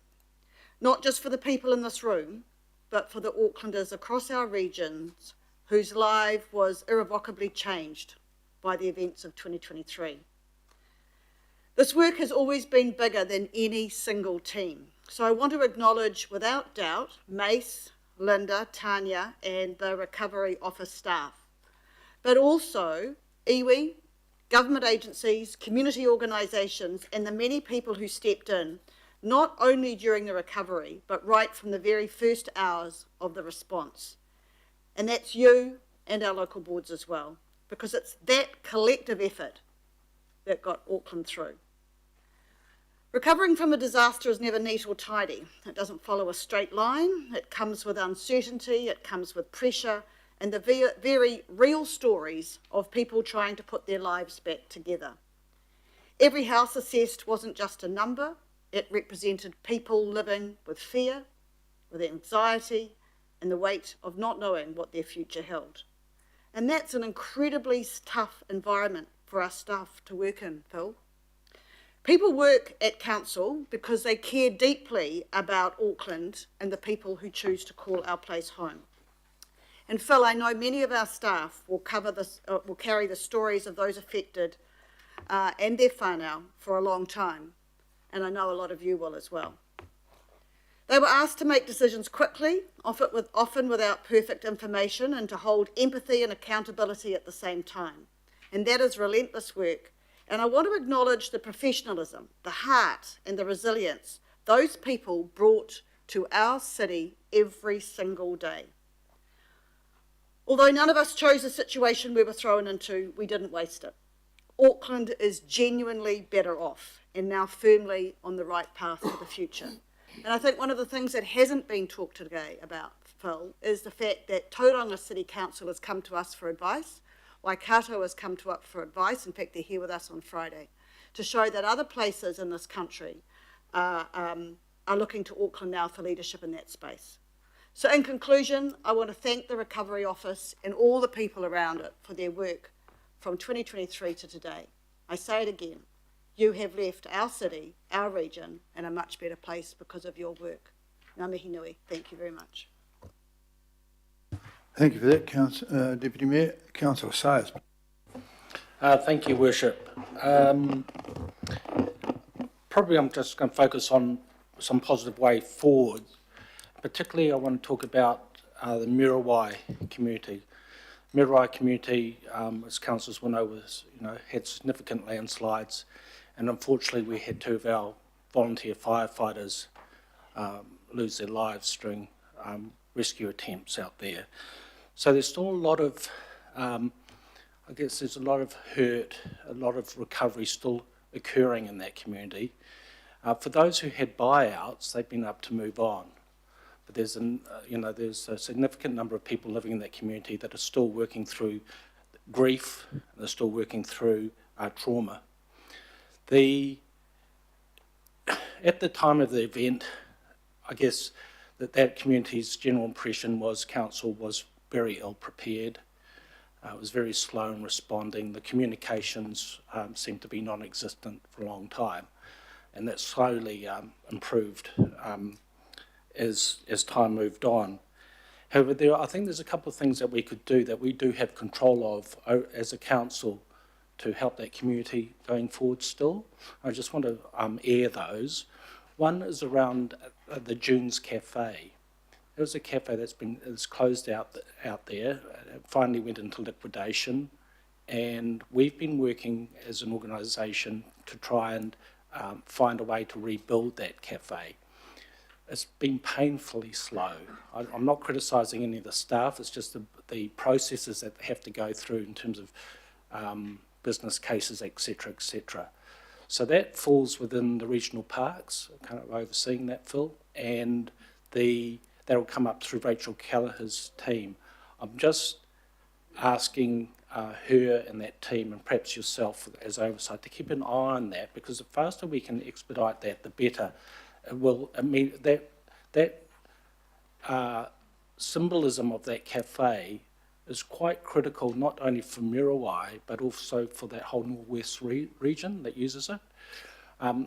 not just for the people in this room, but for the Aucklanders across our regions whose life was irrevocably changed by the events of 2023. This work has always been bigger than any single team. So I want to acknowledge, without doubt, Mace, Linda, Tanya, and the Recovery Office staff, but also iwi, government agencies, community organisations, and the many people who stepped in, not only during the recovery, but right from the very first hours of the response. And that's you and our local boards as well, because it's that collective effort that got Auckland through. Recovering from a disaster is never neat or tidy. It doesn't follow a straight line. It comes with uncertainty, it comes with pressure, and the very real stories of people trying to put their lives back together. Every house assessed wasn't just a number, it represented people living with fear, with anxiety, and the weight of not knowing what their future held. And that's an incredibly tough environment for our staff to work in, Phil. People work at council because they care deeply about Auckland and the people who choose to call our place home. And Phil, I know many of our staff will carry the stories of those affected and their whānau for a long time, and I know a lot of you will as well. They were asked to make decisions quickly, often without perfect information, and to hold empathy and accountability at the same time. And that is relentless work. And I want to acknowledge the professionalism, the heart, and the resilience those people brought to our city every single day. Although none of us chose the situation we were thrown into, we didn't waste it. Auckland is genuinely better off and now firmly on the right path for the future. And I think one of the things that hasn't been talked today about, Phil, is the fact that Tauranga City Council has come to us for advice. Waikato has come to us for advice. In fact, they're here with us on Friday to show that other places in this country are looking to Auckland now for leadership in that space. So in conclusion, I want to thank the Recovery Office and all the people around it for their work from 2023 to today. I say it again, you have left our city, our region, in a much better place because of your work. Ngā mihi nui. Thank you very much. Thank you for that, Deputy Mayor. Councillor Sayers. Thank you, Worship. Probably I'm just going to focus on some positive way forward. Particularly, I want to talk about the Muriwai community. Muriwai community, as councillors will know, had significant landslides, and unfortunately, we had two of our volunteer firefighters lose their lives during rescue attempts out there. So there's still a lot of, I guess there's a lot of hurt, a lot of recovery still occurring in that community. For those who had buyouts, they've been able to move on. But there's a significant number of people living in that community that are still working through grief, they're still working through trauma. At the time of the event, I guess that community's general impression was council was very ill prepared. It was very slow in responding. The communications seemed to be non-existent for a long time, and that slowly improved as time moved on. However, I think there's a couple of things that we could do that we do have control of as a council to help that community going forward still. I just want to air those. One is around the June's Cafe. There was a cafe that's closed out there. It finally went into liquidation, and we've been working as an organisation to try and find a way to rebuild that cafe. It's been painfully slow. I'm not criticising any of the staff, it's just the processes that they have to go through in terms of business cases, etc., etc. So that falls within the regional parks, kind of overseeing that, Phil, and that'll come up through Rachel Kelleher's team. I'm just asking her and that team, and perhaps yourself as oversight, to keep an eye on that, because the faster we can expedite that, the better. It will. I mean, that symbolism of that cafe is quite critical, not only for Muriwai, but also for that whole northwest region that uses it,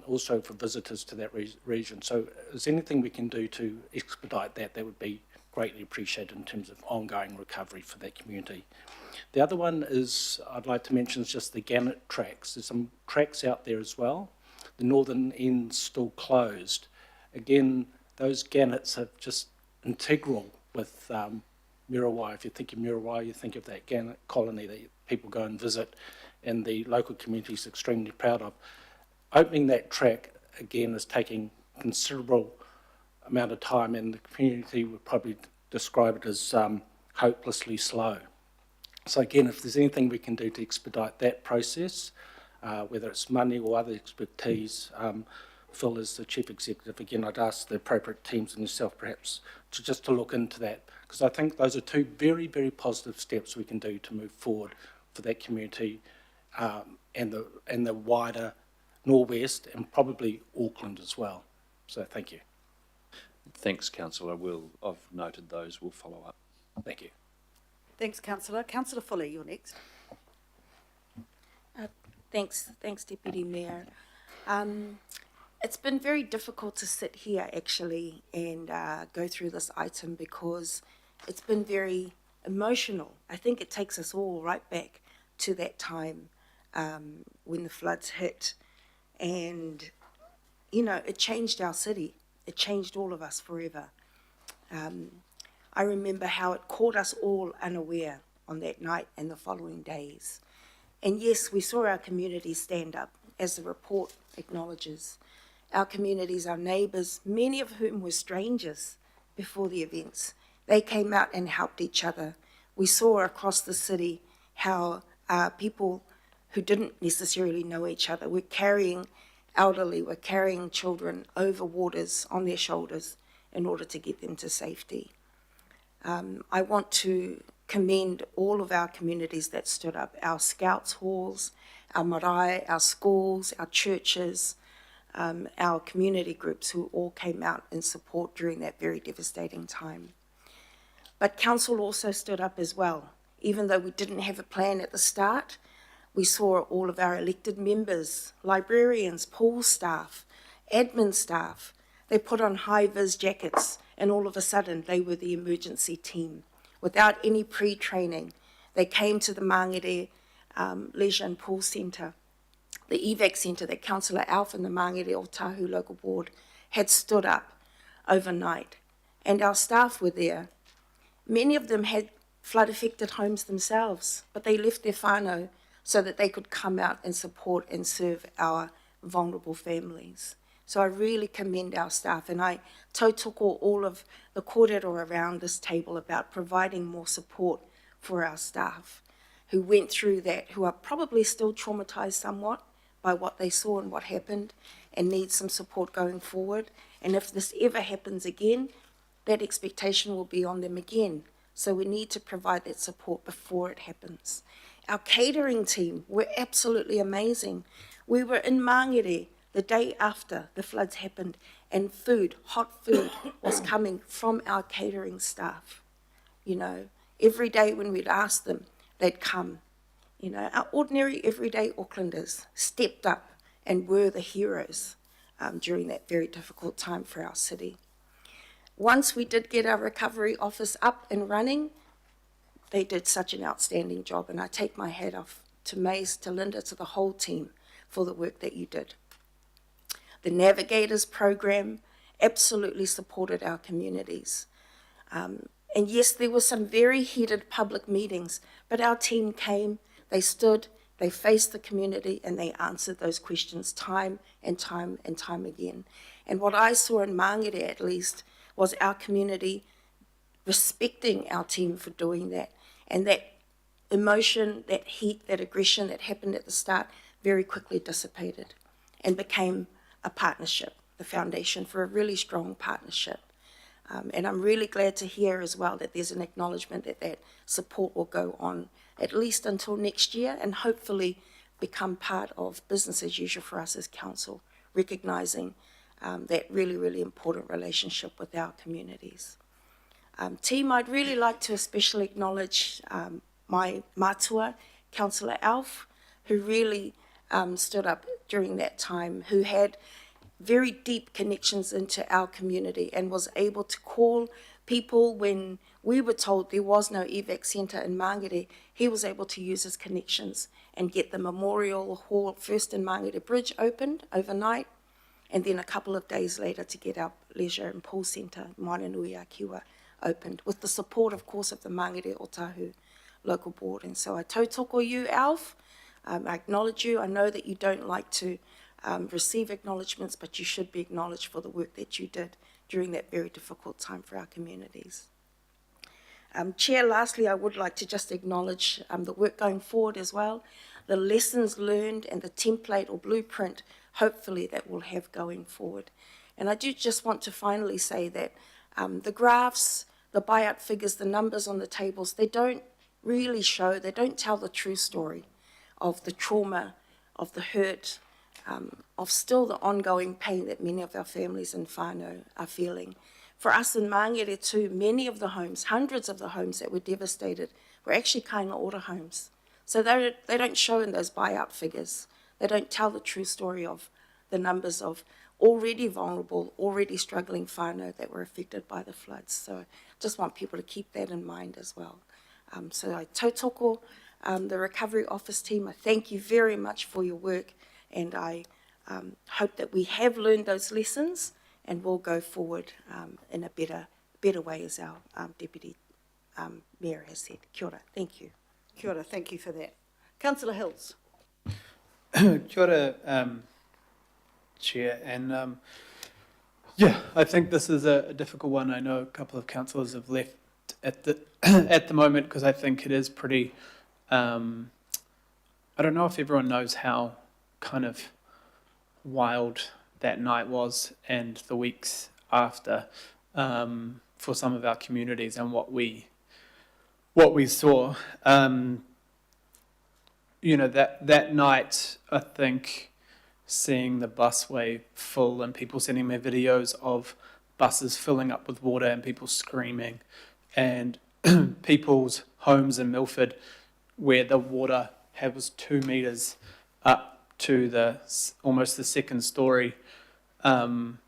also for visitors to that region. So is anything we can do to expedite that, that would be greatly appreciated in terms of ongoing recovery for that community. The other one is, I'd like to mention, is just the gannet tracks. There's some tracks out there as well. The northern end's still closed. Again, those gannets are just integral with Muriwai. If you think of Muriwai, you think of that gannet colony that people go and visit and the local community is extremely proud of. Opening that track, again, is taking considerable amount of time, and the community would probably describe it as hopelessly slow. So again, if there's anything we can do to expedite that process, whether it's money or other expertise, Phil is the Chief Executive. Again, I'd ask the appropriate teams and yourself perhaps to look into that, because I think those are two very, very positive steps we can do to move forward for that community and the wider Norwest and probably Auckland as well. So thank you. Thanks, Councillor. I've noted those. We'll follow up. Thank you. Thanks, Councillor. Councillor Foley, you're next. Thanks, Deputy Mayor. It's been very difficult to sit here actually and go through this item because it's been very emotional. I think it takes us all right back to that time when the floods hit, and you know, it changed our city. It changed all of us forever. I remember how it caught us all unaware on that night and the following days. And yes, we saw our communities stand up, as the report acknowledges. Our communities, our neighbours, many of whom were strangers before the events, they came out and helped each other. We saw across the city how people who didn't necessarily know each other were carrying elderly, were carrying children over waters on their shoulders in order to get them to safety. I want to commend all of our communities that stood up, our scouts halls, our marae, our schools, our churches, our community groups who all came out in support during that very devastating time. But council also stood up as well. Even though we didn't have a plan at the start, we saw all of our elected members, librarians, pool staff, admin staff, they put on high-vis jackets, and all of a sudden they were the emergency team. Without any pre-training, they came to the Mangere Leisure and Pool Centre, the evac centre that Councillor Alf and the Mangere Otahu Local Board had stood up overnight. And our staff were there. Many of them had flood-affected homes themselves, but they left their whānau so that they could come out and support and serve our vulnerable families. So I really commend our staff, and I tautoko all of the kōrero around this table about providing more support for our staff who went through that, who are probably still traumatised somewhat by what they saw and what happened, and need some support going forward. And if this ever happens again, that expectation will be on them again. So we need to provide that support before it happens. Our catering team were absolutely amazing. We were in Mangere the day after the floods happened, and food, hot food, was coming from our catering staff. You know, every day when we'd ask them, they'd come. You know, our ordinary, everyday Aucklanders stepped up and were the heroes during that very difficult time for our city. Once we did get our recovery office up and running, they did such an outstanding job, and I take my hat off to Mace, to Linda, to the whole team for the work that you did. The Navigators program absolutely supported our communities. And yes, there were some very heated public meetings, but our team came, they stood, they faced the community, and they answered those questions time and time and time again. And what I saw in Mangere, at least, was our community respecting our team for doing that. And that emotion, that heat, that aggression that happened at the start very quickly dissipated and became a partnership, the foundation for a really strong partnership. And I'm really glad to hear as well that there's an acknowledgement that that support will go on at least until next year, and hopefully become part of business as usual for us as council, recognising that really, really important relationship with our communities. Team, I'd really like to especially acknowledge my mātua, Councillor Alf, who really stood up during that time, who had very deep connections into our community and was able to call people when we were told there was no evac centre in Mangere. He was able to use his connections and get the Memorial Hall first in Mangere Bridge opened overnight, and then a couple of days later to get our leisure and pool centre, Maranui a Kiwa, opened, with the support, of course, of the Mangere Otahu local board. And so I tautoko you, Alf. I acknowledge you. I know that you don't like to receive acknowledgements, but you should be acknowledged for the work that you did during that very difficult time for our communities. Chair, lastly, I would like to just acknowledge the work going forward as well, the lessons learned and the template or blueprint, hopefully, that we'll have going forward. And I do just want to finally say that the graphs, the buyout figures, the numbers on the tables, they don't really show, they don't tell the true story of the trauma, of the hurt, of still the ongoing pain that many of our families in whānau are feeling. For us in Mangere too, many of the homes, hundreds of the homes that were devastated were actually kāinga ora homes. So they don't show in those buyout figures. They don't tell the true story of the numbers of already vulnerable, already struggling whānau that were affected by the floods. So I just want people to keep that in mind as well. So I tautoko the Recovery Office team. I thank you very much for your work, and I hope that we have learned those lessons and will go forward in a better way, as our Deputy Mayor has said. Kia ora, thank you. Kia ora, thank you for that. Councillor Hills. Kia ora, Chair, and yeah, I think this is a difficult one. I know a couple of councillors have left at the at the moment because I think it is pretty. I don't know if everyone knows how kind of wild that night was and the weeks after for some of our communities and what we saw. You know, that night, I think seeing the busway full and people sending me videos of buses filling up with water and people screaming, and people's homes in Milford where the water was 2 metres up to almost the second story, you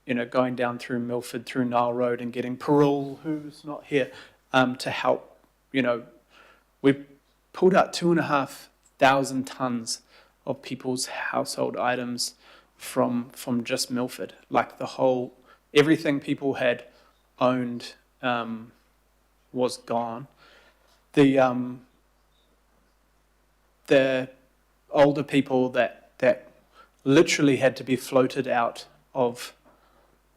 know, going down through Milford, through Nile Road, and getting Parole, who's not here, to help. You know, we pulled out 2,500 tonnes of people's household items from just Milford. Like everything people had owned was gone. The older people that literally had to be floated out of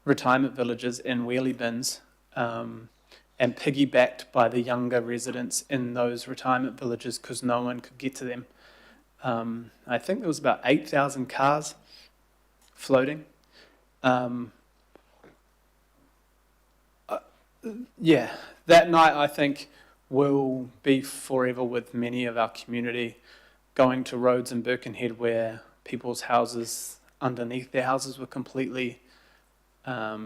retirement villages in wheelie bins and piggybacked by the younger residents in those retirement villages because no one could get to them. I think there was about 8,000 cars floating. Yeah, that night I think will be forever with many of our community, going to roads in Birkenhead where people's houses, underneath their houses, were completely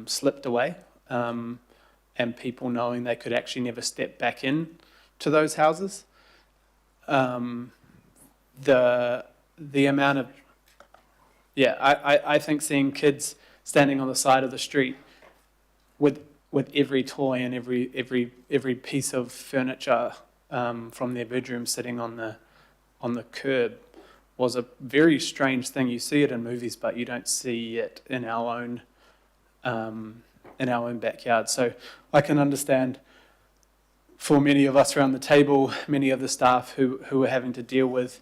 slipped away, and people knowing they could actually never step back in to those houses. The amount of, I think seeing kids standing on the side of the street with every toy and every piece of furniture from their bedroom sitting on the curb was a very strange thing. You see it in movies, but you don't see it in our own backyard. So I can understand for many of us around the table, many of the staff who were having to deal with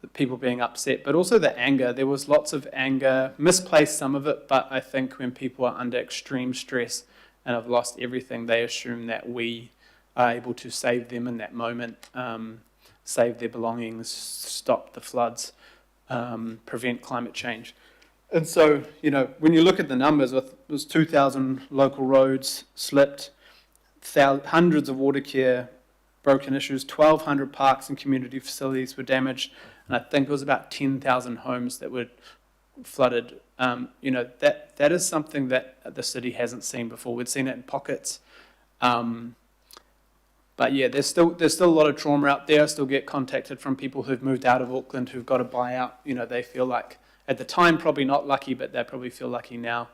the people being upset, but also the anger. There was lots of anger, misplaced some of it, but I think when people are under extreme stress and have lost everything, they assume that we are able to save them in that moment, save their belongings, stop the floods, prevent climate change. And so, you know, when you look at the numbers, it was 2,000 local roads slipped, hundreds of water care broken issues, 1,200 parks and community facilities were damaged, and I think it was about 10,000 homes that were flooded. You know, that is something that the city hasn't seen before. We'd seen it in pockets. But yeah, there's still a lot of trauma out there. I still get contacted from people who've moved out of Auckland who've got a buyout. You know, they feel like, at the time, probably not lucky, but they probably feel lucky now.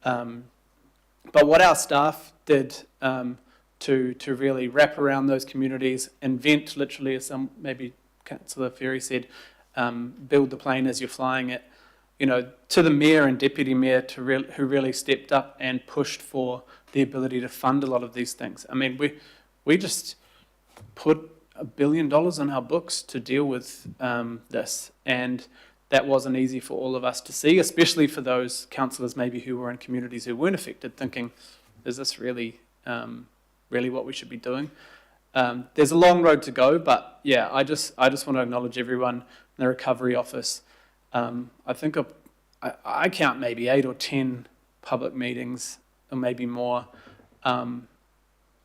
But what our staff did to really wrap around those communities, invent literally, as maybe Councillor Ferry said, build the plane as you're flying it. You know, to the mayor and deputy mayor who really stepped up and pushed for the ability to fund a lot of these things. I mean, we just put $1 billion on our books to deal with this, and that wasn't easy for all of us to see, especially for those councillors maybe who were in communities who weren't affected, thinking, is this really what we should be doing? There's a long road to go, but yeah, I just want to acknowledge everyone in the Recovery Office. I think I count maybe 8 or 10 public meetings, or maybe more,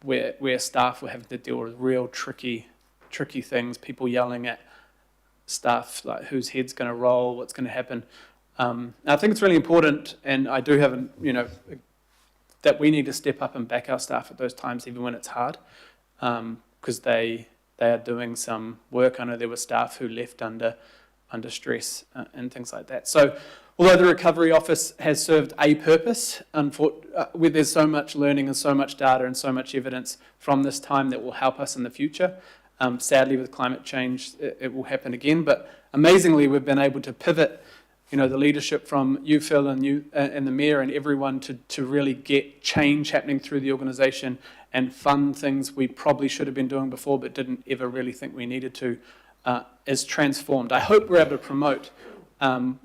where staff were having to deal with real tricky things, people yelling at stuff like whose head's going to roll, what's going to happen. I think it's really important, and I do have, that we need to step up and back our staff at those times, even when it's hard, because they are doing some work. I know there were staff who left under stress and things like that. So, although the Recovery Office has served a purpose, where there's so much learning and so much data and so much evidence from this time that will help us in the future. Sadly, with climate change, it will happen again. But amazingly, we've been able to pivot, the leadership from you, Phil, and you, and the Mayor, and everyone to really get change happening through the organisation and fund things we probably should have been doing before, but didn't ever really think we needed to. Is transformed. I hope we're able to promote Auckland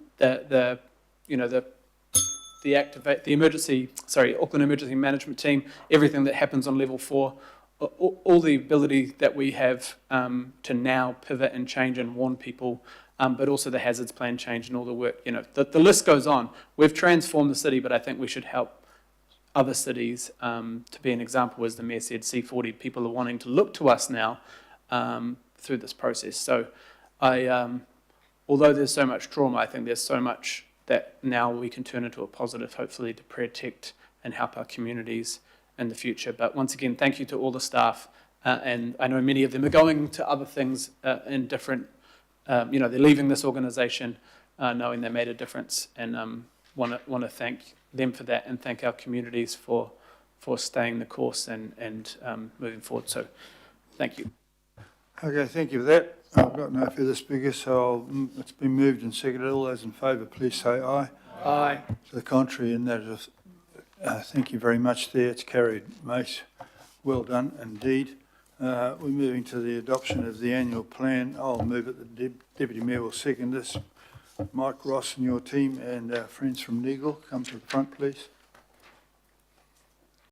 Emergency Management Team, everything that happens on level 4. All the ability that we have to now pivot and change and warn people, but also the hazards plan change and all the work. The list goes on. We've transformed the city, but I think we should help other cities to be an example. As the Mayor said, C40 people are wanting to look to us now through this process. So although there's so much trauma, I think there's so much that now we can turn into a positive, hopefully, to protect and help our communities in the future. But once again, thank you to all the staff, and I know many of them are going to other things in different, they're leaving this organisation knowing they made a difference, and want to thank them for that, and thank our communities for staying the course and moving forward. So thank you. Okay, thank you for that. I've got no further speakers, so it's been moved and seconded. All those in favour, please say aye. Aye. To the contrary, and that is, thank you very much there. It's carried, Mace. Well done indeed. We're moving to the adoption of the annual plan. I'll move it. The Deputy Mayor will second this. Mike Ross and your team and our friends from Neagle, come to the front, please.